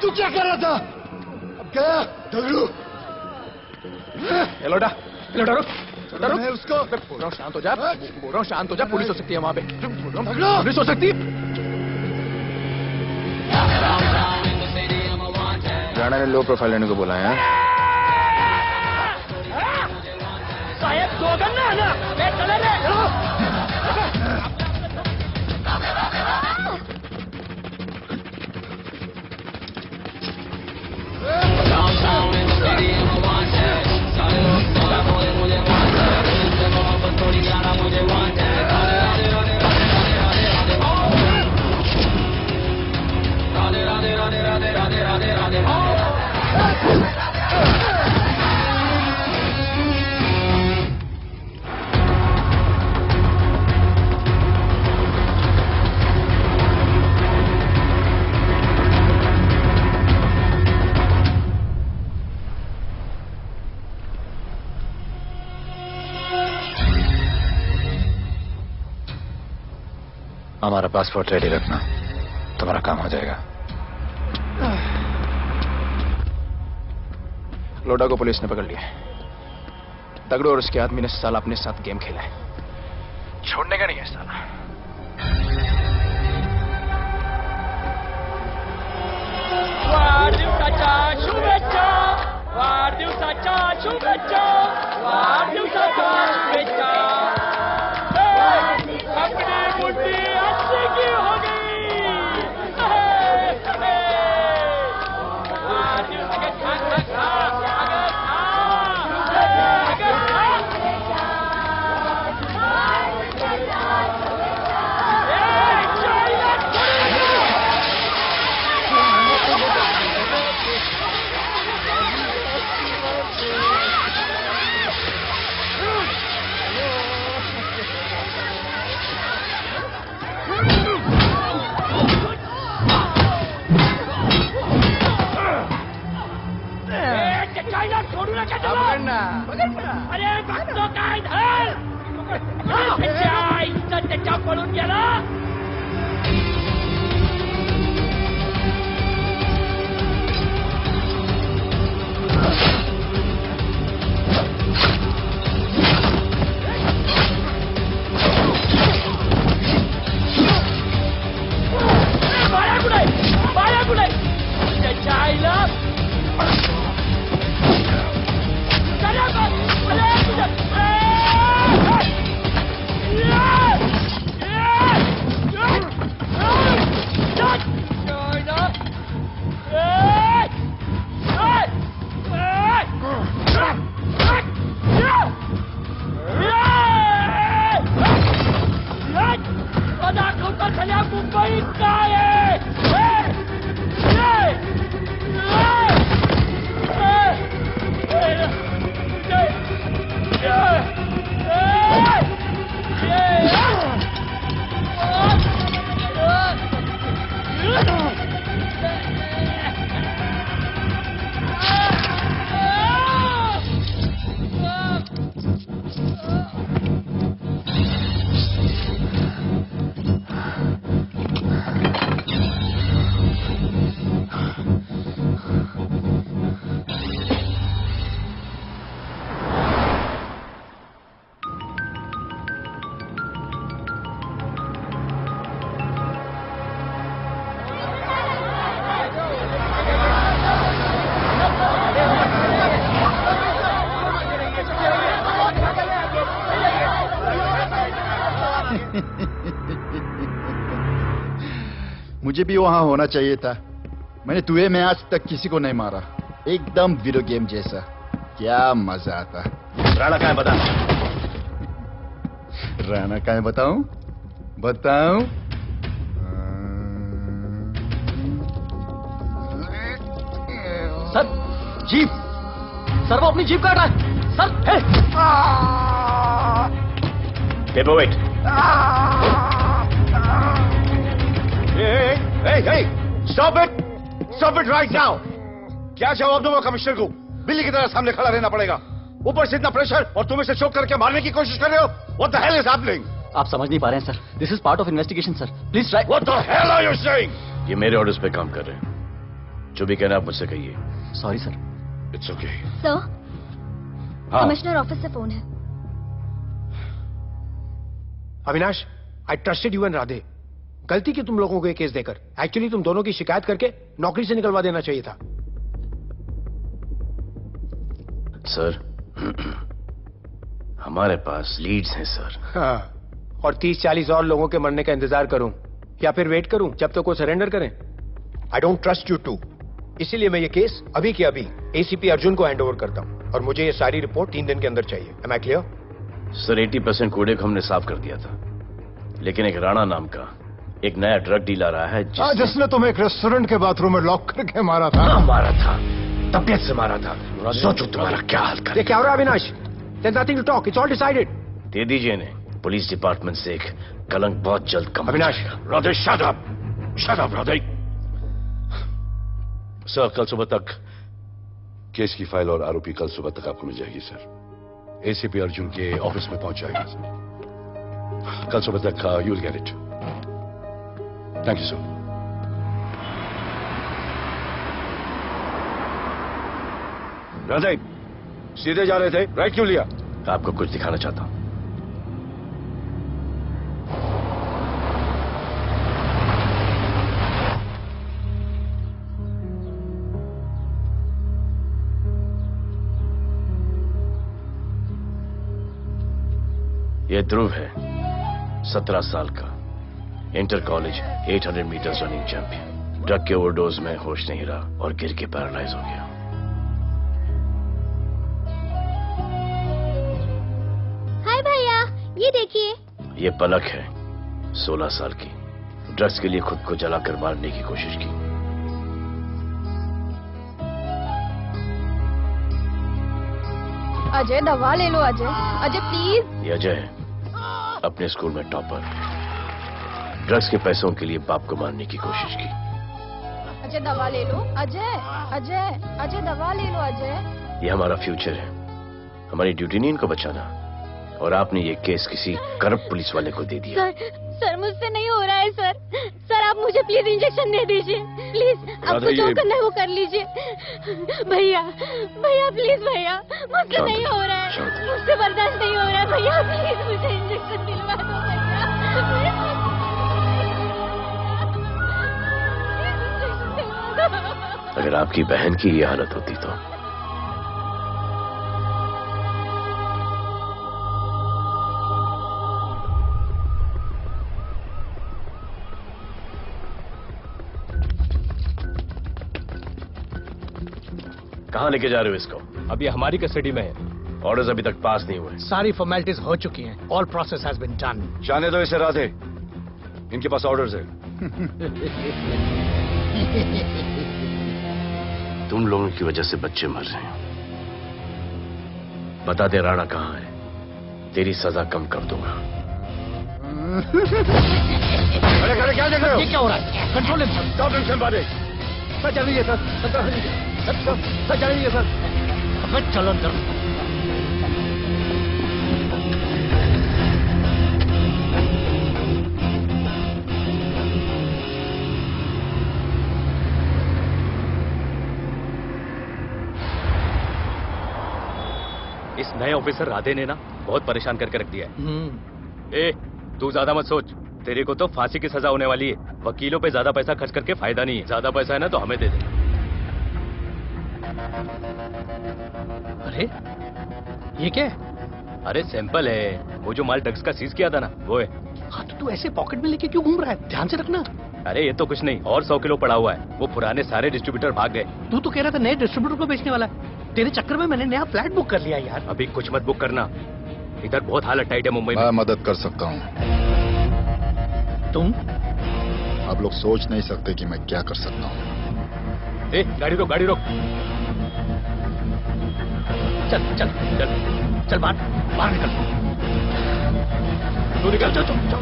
तू क्या कर रहा था? अब गया टगड़ू। ये लोटा रुक। मैं उसको बोल रहा हूँ शांत हो जा। बोल रहा हूँ शांत हो जा। पुलिस हो सकती है वहाँ पे। पुलिस हो सकती है। राणा ने लो प्रोफाइल लेने को बोला है। साहब दो गन्ना है ना, मैं चले रे। हमारा पासपोर्ट रेडी रखना, तुम्हारा काम हो जाएगा। लोटा को पुलिस ने पकड़ लिया। तगड़ू और उसके आदमी ने साला अपने साथ गेम खेला है। छोड़ने का नहीं है साला। वाढदिवसाच्या शुभेच्छा, वाढदिवसाच्या शुभेच्छा, वाढदिवसाच्या शुभेच्छा। अपनी बुद्धि अच्छी की हो गई। वाढदिवसाच्या खा खा खा, अगर खा, अगर खा। अरे भक्तों का इधर त्याच्या पळून गेला बाया कुठे त्याच्या आईला दाखवता झाल्या मुंबईत काय मुझे भी वहां होना चाहिए था। मैंने तुए में आज तक किसी को नहीं मारा। एकदम वीडियो गेम जैसा। क्या मजा आता। राणा कहाँ है बता। राणा कहाँ है बताऊं? बताऊं? सर जीप, सर वो अपनी जीप काट रहा है sir. Paper weight. Hey, stop it right now! क्या जवाब दूंगा कमिश्नर को? बिल्ली की तरह सामने खड़ा रहना पड़ेगा। ऊपर से इतना प्रेशर और तुम इसे चोक करके मारने की कोशिश कर रहे हो। What the hell is happening? आप समझ नहीं पा रहे हैं sir. This is part of investigation sir. Please try. What the hell are you saying? ये मेरे ऑर्डर्स पे काम कर रहे हैं। जो भी कहना आप मुझसे कहिए। Sorry sir. It's okay. Sir, हाँ। कमिश्नर ऑफिस से फोन है। Avinash, I trusted you and Radhe. गलती की तुम लोगों को ये केस देकर। एक्चुअली तुम दोनों की शिकायत करके नौकरी से निकलवा देना चाहिए था। सर, हमारे पास लीड्स हैं सर। हाँ, और 30-40 और लोगों के मरने का इंतजार करूं या फिर वेट करूं जब तक वो सरेंडर करें? I don't trust you too. इसीलिए मैं ये केस अभी के अभी एसीपी अर्जुन को हैंडओवर करता हूं और मुझे ये सारी रिपोर्ट 3 दिन के अंदर चाहिए। M I clear? सर 80% कूड़े को हमने साफ कर दिया था, लेकिन एक राणा नाम का एक नया ड्रग डीलर आया है जिसने तुम्हें एक रेस्टोरेंट के बाथरूम में लॉक करके मारा था। हाँ, मारा था, तबीयत से मारा था। सोचो तुम्हारा क्या हाल कर। क्या हो रहा है Avinash? There's nothing to talk. It's all decided. दे दीजिए इन्हें। पुलिस डिपार्टमेंट से एक कलंक बहुत जल्द कम। Avinash, Radhe shut up Radhe. Sir कल सुबह तक केस की फाइल और आरोपी कल सुबह तक आपको मिल जाएगी सर। एसीपी अर्जुन के ऑफिस में पहुंच जाएगा सर। कल सुबह तक you will get it. Thank you sir. Radhe सीधे जा रहे थे, राइट क्यों लिया? आपको कुछ दिखाना चाहता हूं। यह ध्रुव है, 17 साल का, inter college 800 metres running champion. Drug के ओवरडोज में होश नहीं रहा और गिर के पैरालाइज हो गया। हाय भैया, ये देखिए। ये पलक है, 16 साल की। ड्रग्स के लिए खुद को जलाकर मारने की कोशिश की। अजय दवा ले लो। अजय प्लीज। ये अजय है, अपने स्कूल में टॉपर। ड्रग्स के पैसों के लिए बाप को मारने की कोशिश की। अजय दवा ले लो। अजय दवा ले लो। अजय ये हमारा फ्यूचर है, हमारी ड्यूटी नहीं इनको बचाना, और आपने ये केस किसी करप्ट पुलिस वाले को दे दिया। सर मुझसे नहीं हो रहा है सर। सर आप मुझे प्लीज इंजेक्शन दे दीजिए प्लीज। आपको जो करना है वो कर लीजिए। भैया भैया प्लीज भैया, मुझसे नहीं हो रहा है, मुझसे बर्दाश्त नहीं हो रहा है भैया, प्लीज मुझे इंजेक्शन दिलवा दो भैया। अगर आपकी बहन की ये हालत होती तो कहां लेके जा रहे हो इसको? अभी हमारी कस्टडी में है। ऑर्डर्स अभी तक पास नहीं हुए। सारी फॉर्मेलिटीज हो चुकी हैं। All process has been done. जाने दो इसे राधे, इनके पास ऑर्डर्स है। तुम लोगों की वजह से बच्चे मर रहे हैं। बता दे राणा कहां है, तेरी सजा कम कर दूंगा। अरे अरे क्या देख रहे हो? ये क्या हो रहा है? Control himself. स्टॉप टेंशन बारे। सर चल रही है सर। सर चल रही है सर। अब चलो अंदर। इस नए ऑफिसर राधे ने ना बहुत परेशान करके रख दिया है। ए, तू ज्यादा मत सोच, तेरे को तो फांसी की सजा होने वाली है। वकीलों पे ज्यादा पैसा खर्च करके फायदा नहीं है। ज्यादा पैसा है ना तो हमें दे दे। अरे ये क्या है? अरे सैंपल है, वो जो माल ड्रग्स का सीज किया था ना वो है। हाँ तो तू ऐसे पॉकेट में लेके क्यों घूम रहा है? ध्यान से रखना। अरे ये तो कुछ नहीं, और 100 किलो पड़ा हुआ है। वो पुराने सारे डिस्ट्रीब्यूटर भाग गए। तू तो कह रहा था नए डिस्ट्रीब्यूटर को बेचने वाला है। तेरे चक्कर में मैंने नया फ्लैट बुक कर लिया यार। अभी कुछ मत बुक करना, इधर बहुत हालत टाइट है मुंबई में। मैं मदद कर सकता हूँ। तुम? आप लोग सोच नहीं सकते कि मैं क्या कर सकता हूँ। ए, गाड़ी रोक, गाड़ी रोक। चल चल चल चल बाहर निकल। तू निकल। चल चल चल।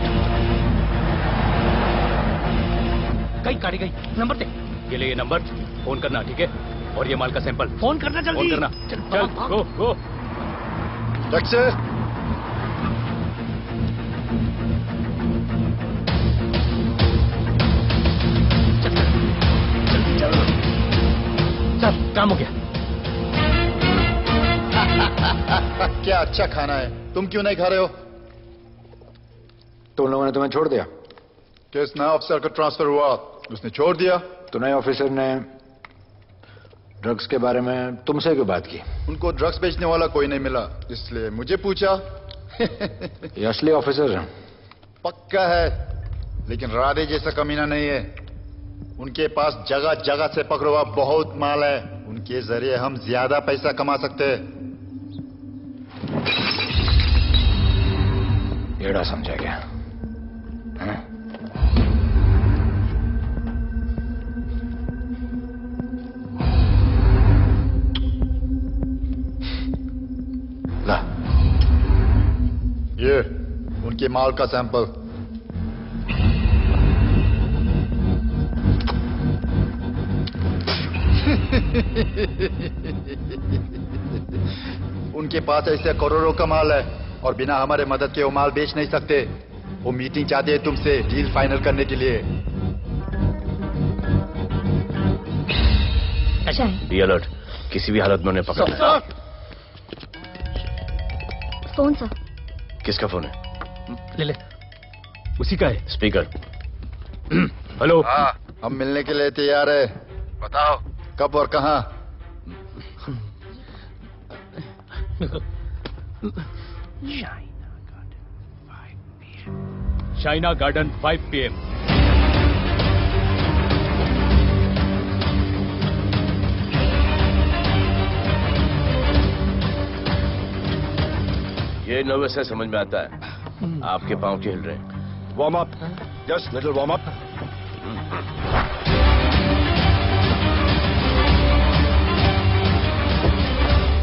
गई गाड़ी गई। नंबर दे। ये ले, ये नंबर, फोन करना ठीक है? और ये माल का सैंपल फोन करना जल्दी। फोन करना। चल गो गो। टैक्सी। चल काम हो गया। क्या अच्छा खाना है, तुम क्यों नहीं खा रहे हो? तो उन लोगों ने तुम्हें छोड़ दिया? केस नया ऑफिसर का ट्रांसफर हुआ, उसने छोड़ दिया। तो नए ऑफिसर ने ड्रग्स के बारे में तुमसे क्यों बात की? उनको ड्रग्स बेचने वाला कोई नहीं मिला, इसलिए मुझे पूछा। ये असली ऑफिसर है? पक्का है, लेकिन राधे जैसा कमीना नहीं है। उनके पास जगह जगह से पकड़ा हुआ बहुत माल है, उनके जरिए हम ज्यादा पैसा कमा सकते हैं। एड़ा समझा गया? ला, ये उनके माल का सैंपल। उनके पास ऐसे करोड़ों का माल है और बिना हमारे मदद के वो माल बेच नहीं सकते। वो मीटिंग चाहते हैं तुमसे डील फाइनल करने के लिए। बी अलर्ट, किसी भी हालत में उन्हें पकड़ना। Phone sir. किसका फोन है? ले ले। उसी का है। स्पीकर। हेलो। हाँ, हम मिलने के लिए तैयार है। बताओ कब और कहाँ? China garden 5 PM। ये नर्वस है, समझ में आता है। आपके पांव क्यों हिल रहे हैं? Warm up, just little warm up.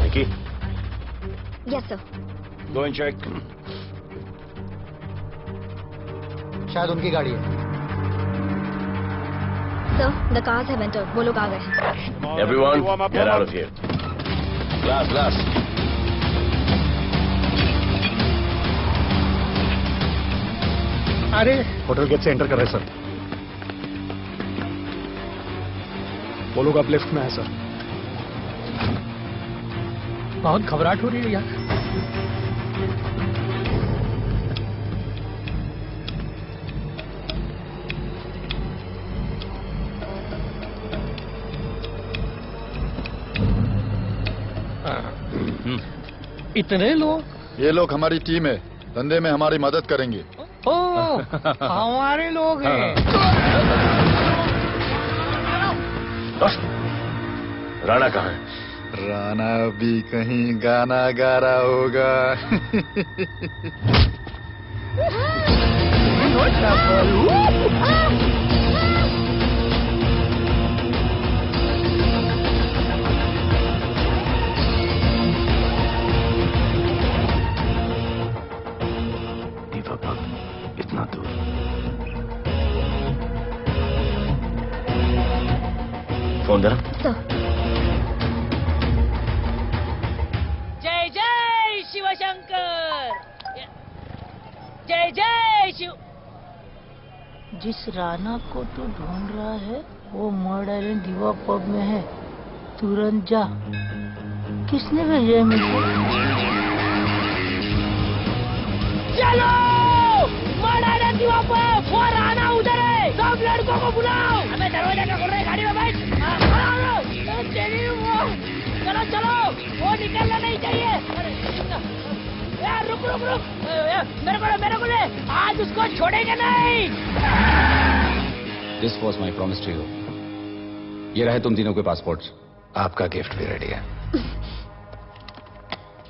Nikki. Yes sir. Go and check. शायद उनकी गाड़ी है। Sir, the cars have entered. वो लोग आ गए हैं। Everyone, get out of here. Glass, glass. अरे होटल गेट से एंटर कर रहे हैं सर। वो लोग अब लिफ्ट में है सर। बहुत घबराहट हो रही है यार। इतने लोग? ये लोग हमारी टीम है, धंधे में हमारी मदद करेंगे। ओ, हमारे लोग हैं। राणा कहाँ है? राणा भी कहीं गाना गा रहा होगा। इतना दूर। फोन जरा। जय जय शिवशंकर, जय जय शिव। जिस राणा को तू ढूंढ रहा है वो मर्ड आइलैंड दीवा पब में है, तुरंत जा। किसने भेजा है मुझे? चलो मर्ड आइलैंड दीवा पब, वो राणा उधर है, सब लड़कों को बुलाओ। हमें दरवाजा क्या खोल रहे, गाड़ी में बैठ। चलो चलो, वो निकलना नहीं चाहिए। यार रुक रुक रुक, मेरे को ले, आज उसको छोड़ेंगे नहीं। This was my promise to you. ये रहे तुम तीनों के पासपोर्ट्स। आपका गिफ्ट भी रेडी है।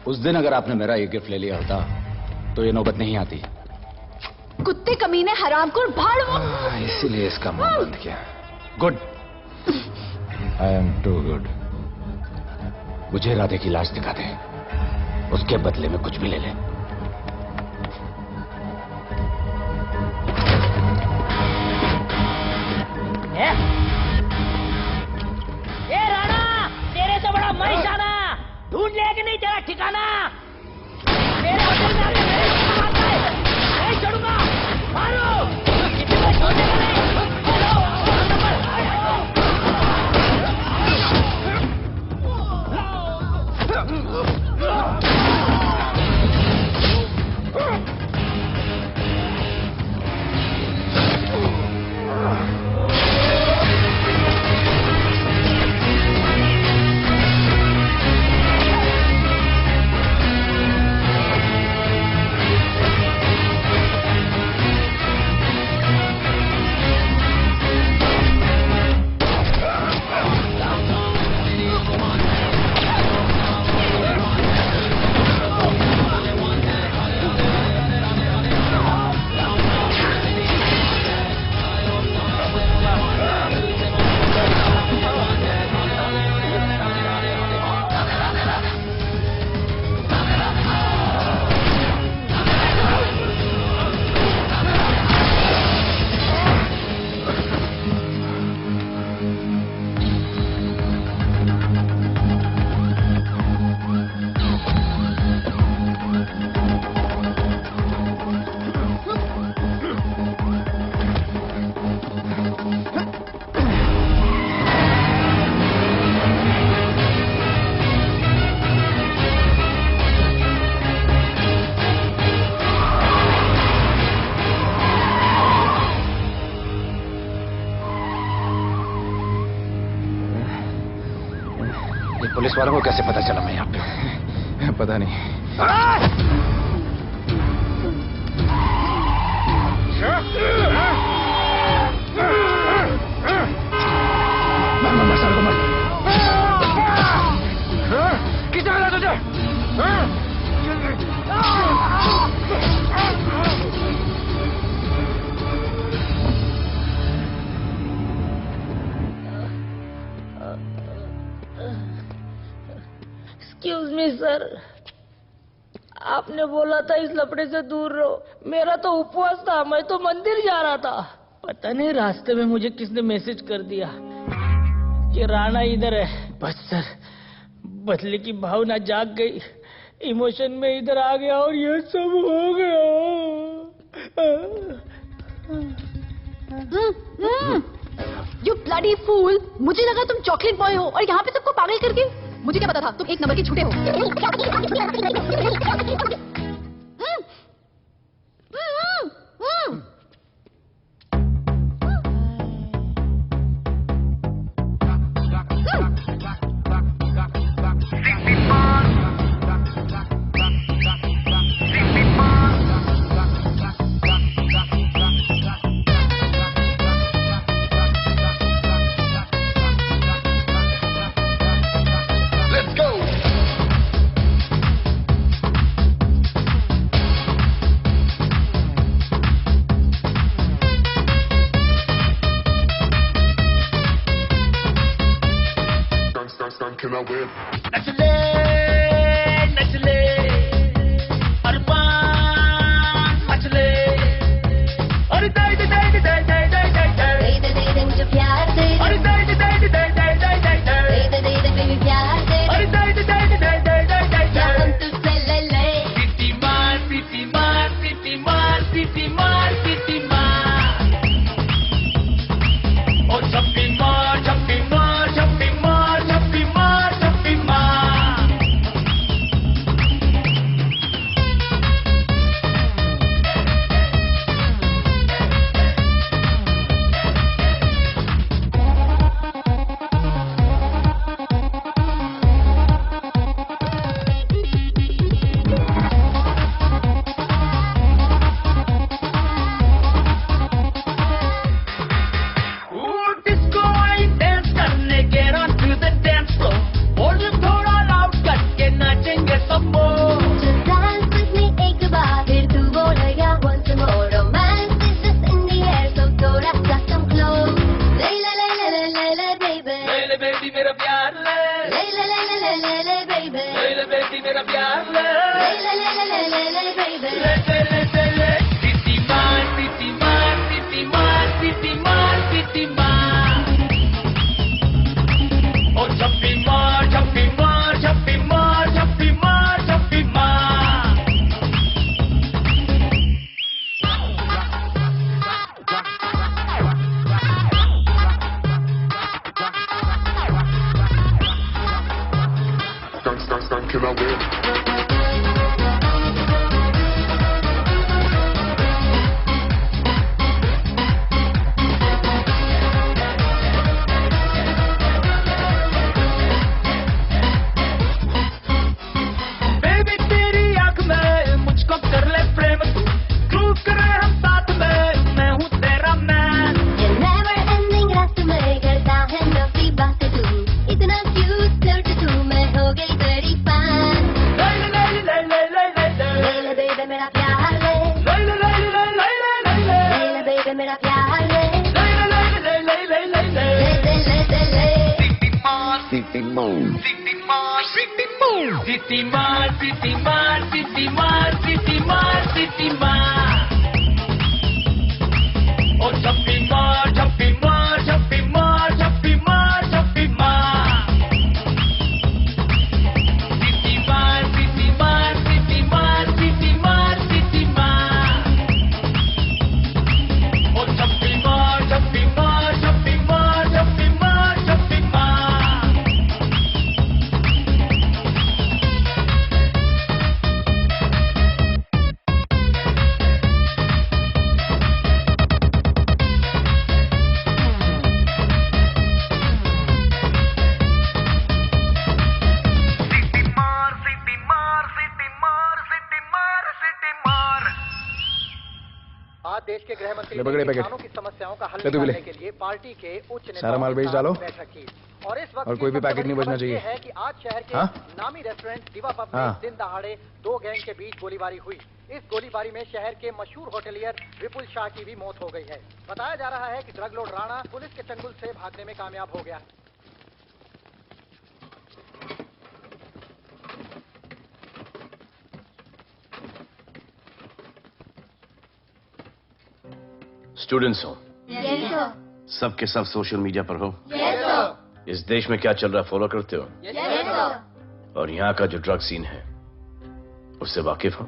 उस दिन अगर आपने मेरा ये गिफ्ट ले लिया होता तो ये नौबत नहीं आती। कुत्ते कमीने हरामखोर भाड़। इसीलिए इसका मुंह बंद किया। Good, I am too good. मुझे राधे की लाश दिखा दे, उसके बदले में कुछ भी ले ले। ए राणा, तेरे से बड़ा मैं शाना, ढूंढ लिया कि नहीं तेरा ठिकाना? मेरे होटल में आके मेरे को मारता है, नहीं छोड़ूंगा। मारो, किसी को छोड़ेगा नहीं। पुलिस वालों को कैसे पता चला मैं यहाँ पे? पता नहीं। किसने मिला तुझे? एक्सक्यूज मी सर, आपने बोला था इस लफड़े से दूर रहो। मेरा तो उपवास था, मैं तो मंदिर जा रहा था। पता नहीं रास्ते में मुझे किसने मैसेज कर दिया कि राणा इधर है। बस सर, बदले की भावना जाग गई, इमोशन में इधर आ गया और ये सब हो गया। You bloody fool! मुझे लगा तुम चॉकलेट बॉय हो और यहाँ पे सबको पागल करके। मुझे क्या पता था तुम एक नंबर के झूठे हो। पार्टी के उच्च सारा माल बेच डालो बैठक की और इस वक्त और कोई भी पैकेट नहीं बचना चाहिए है कि आज शहर के नामी रेस्टोरेंट दिवा पब में दिन दहाड़े दो गैंग के बीच गोलीबारी हुई। इस गोलीबारी में शहर के मशहूर होटलियर विपुल शाह की भी मौत हो गई है। बताया जा रहा है कि ड्रग लॉर्ड राणा पुलिस के चंगुल से भागने में कामयाब हो गया। स्टूडेंट्स हो Yes, sir. सब के सब सोशल मीडिया पर हो। Yes, sir. इस देश में क्या चल रहा है फॉलो करते हो? Yes, sir. और यहाँ का जो ड्रग सीन है उससे वाकिफ हो?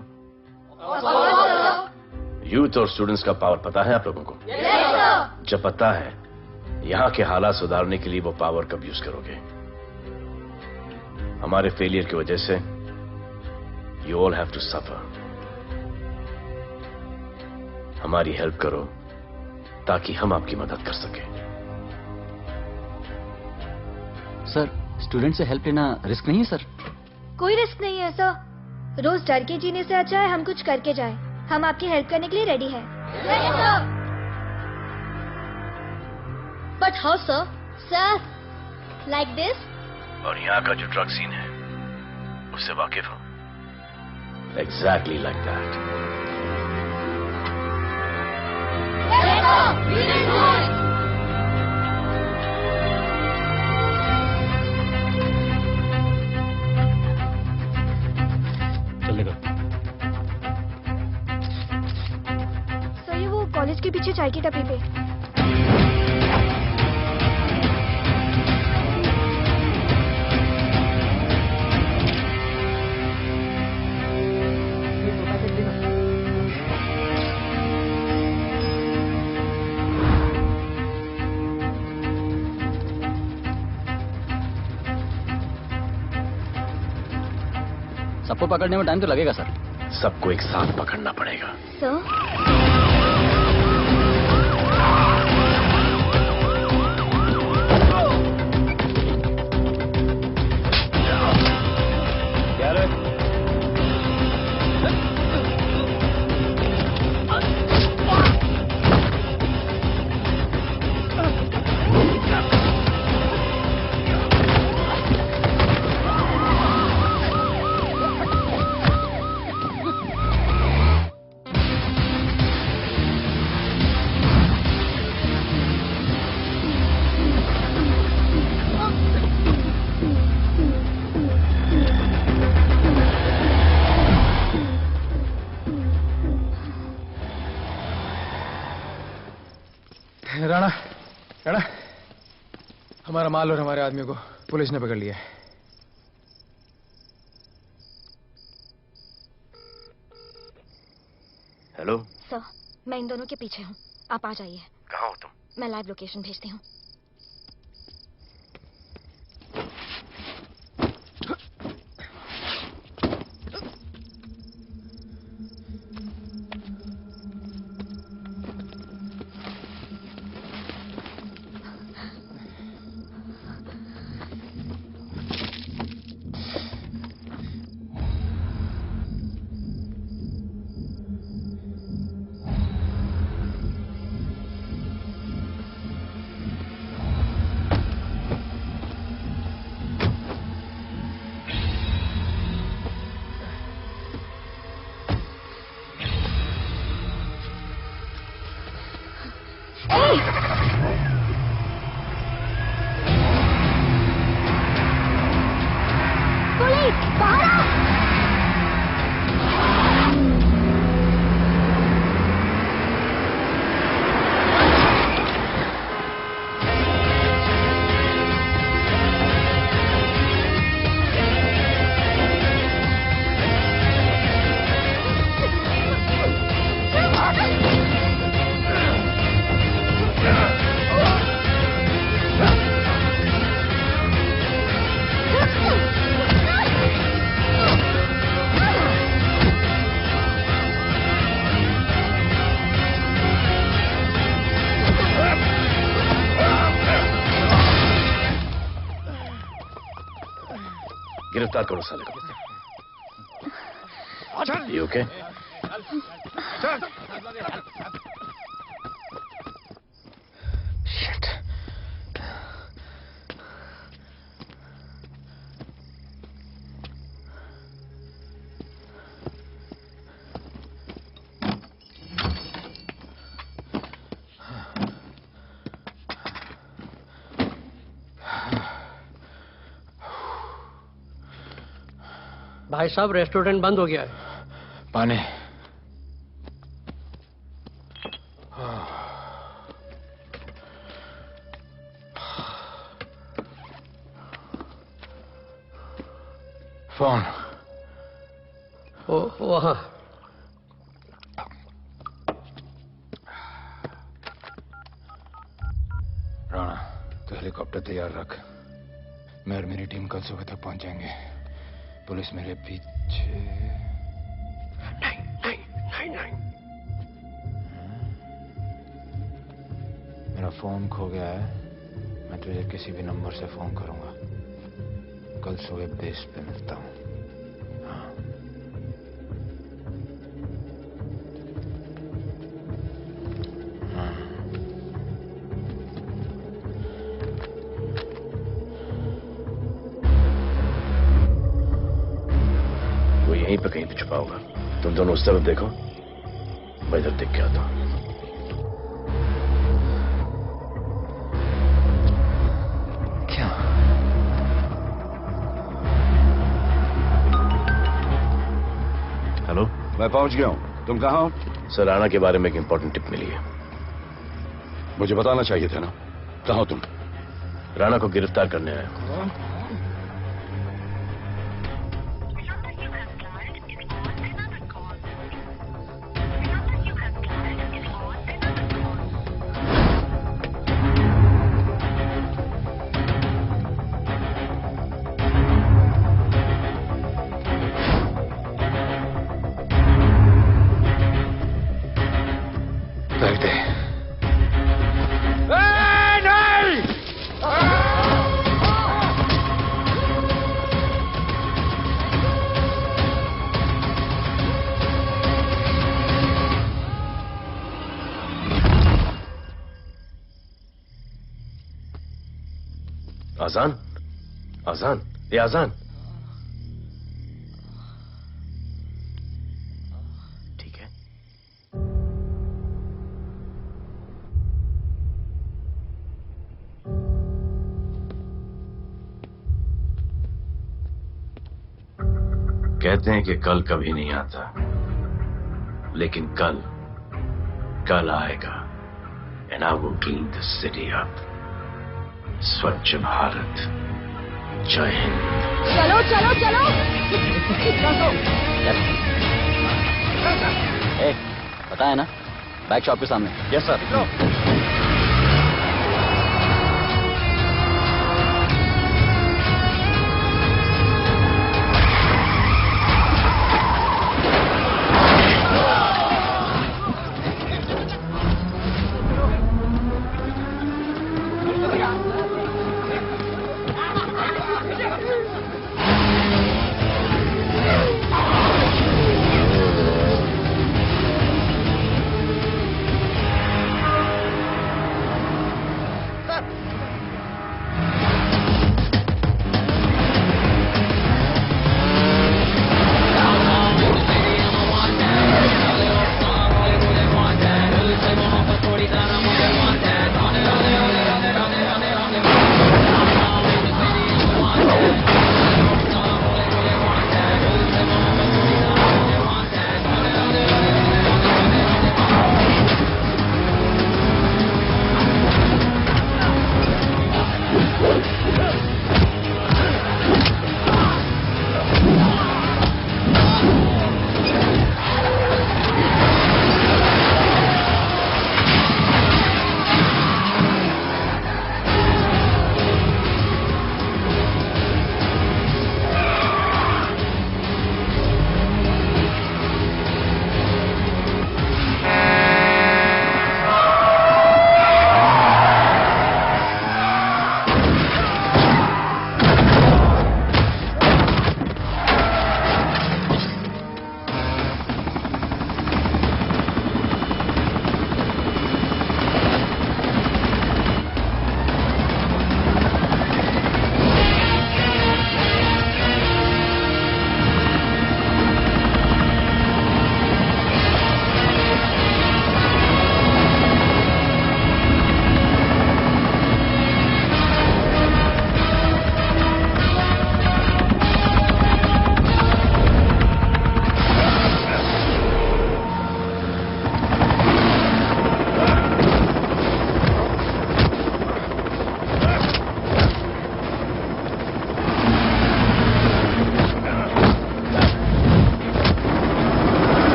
यूथ और स्टूडेंट्स का पावर पता है आप लोगों को? जब पता है, यहाँ के हालात सुधारने के लिए वो पावर कब यूज करोगे? हमारे फेलियर की वजह से you all have to suffer. हमारी हेल्प करो ताकि हम आपकी मदद कर सकें। सर, स्टूडेंट से हेल्प लेना रिस्क नहीं है सर? कोई रिस्क नहीं है सर। रोज डर के जीने से अच्छा है हम कुछ करके जाएं। हम आपकी हेल्प करने के लिए रेडी हैं। But how sir? Sir, like this? और यहाँ का जो ड्रग सीन है उससे वाकिफ हो? Exactly like that. चलेगा। सर, ये वो कॉलेज के पीछे चाय की टपरी पे। सबको पकड़ने में टाइम तो लगेगा सर। सबको एक साथ पकड़ना पड़ेगा। सर, राणा, राणा, हमारा माल और हमारे आदमी को पुलिस ने पकड़ लिया है। हेलो सर, मैं इन दोनों के पीछे हूँ। आप आ जाइए। कहाँ हो तुम? मैं लाइव लोकेशन भेजती हूँ। गिरफ्तार करो साले को। You okay? Shit. भाई साहब, रेस्टोरेंट बंद हो गया है। पानी। फोन। वहाँ। हेलीकॉप्टर तैयार रख। मैं और मेरी टीम कल सुबह तक पहुंच जाएंगे। पुलिस मेरे पीछे नहीं। मेरा फोन खो गया है। मैं तुझे किसी भी नंबर से फोन करूंगा। कल सुबह बेस पे मिलता हूं। यहीं पे कहीं पे छुपा होगा। तुम दोनों उस तरफ देखो, मैं इधर देख के आता हूं। क्या? हेलो, मैं पहुंच गया हूं। तुम कहां हो? सर, राणा के बारे में एक इंपॉर्टेंट टिप मिली है। मुझे बताना चाहिए था ना। कहां हो तुम? राणा को गिरफ्तार करने आया हूं। आजान, आजान, ये आजान। ठीक है। कहते हैं कि कल कभी नहीं आता, लेकिन कल आएगा। And I will clean this city up. स्वच्छ भारत। जय हिंद। चलो चलो चलो। पता है ना, बाइक शॉप के सामने। Yes sir.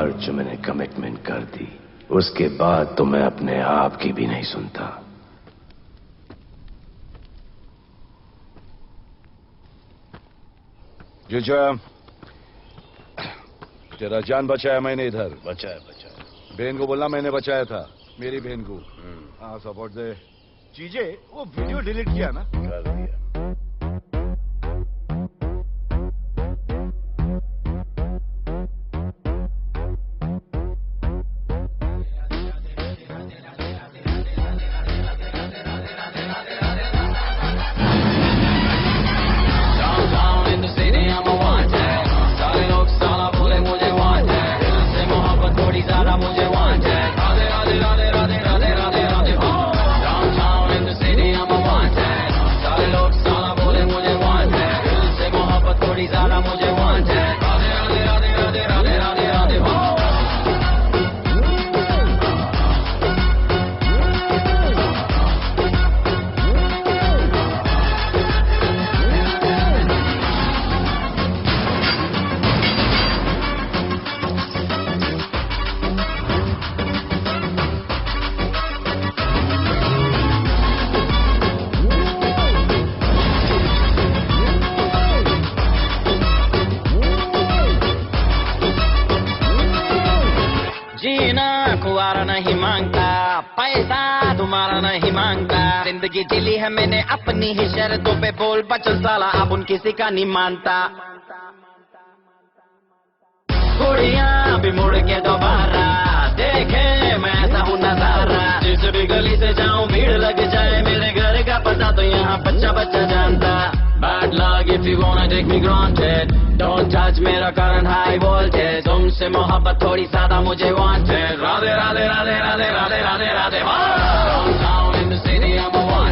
बार जो मैंने कमिटमेंट कर दी उसके बाद तो मैं अपने आप की भी नहीं सुनता। जीजा, तेरा जान बचाया मैंने इधर। बचाया। बहन को बोलना मैंने बचाया था, मेरी बहन को। हाँ सपोर्ट दे। चीजें वो वीडियो डिलीट किया ना? कर दिया। नहीं मांगता, पैसा तुम्हारा नहीं मांगता, जिंदगी जिली है मैंने अपनी ही शर्तों पे, बोल बचल साला अब उन किसी का नहीं मानता। कुड़ियाँ भी मुड़ के दोबारा देखे मैं ऐसा हूँ नजारा, जिस भी गली से जाऊँ भीड़ लग जाए, मेरे घर का पता तो यहाँ बच्चा बच्चा जानता। Bad luck if you wanna take me granted, don't touch मेरा current high voltage, तुमसे मोहब्बत थोड़ी सादा मुझे wanted, Radhe Radhe Radhe Radhe Radhe Radhe Radhe, downtown in the city I'm a one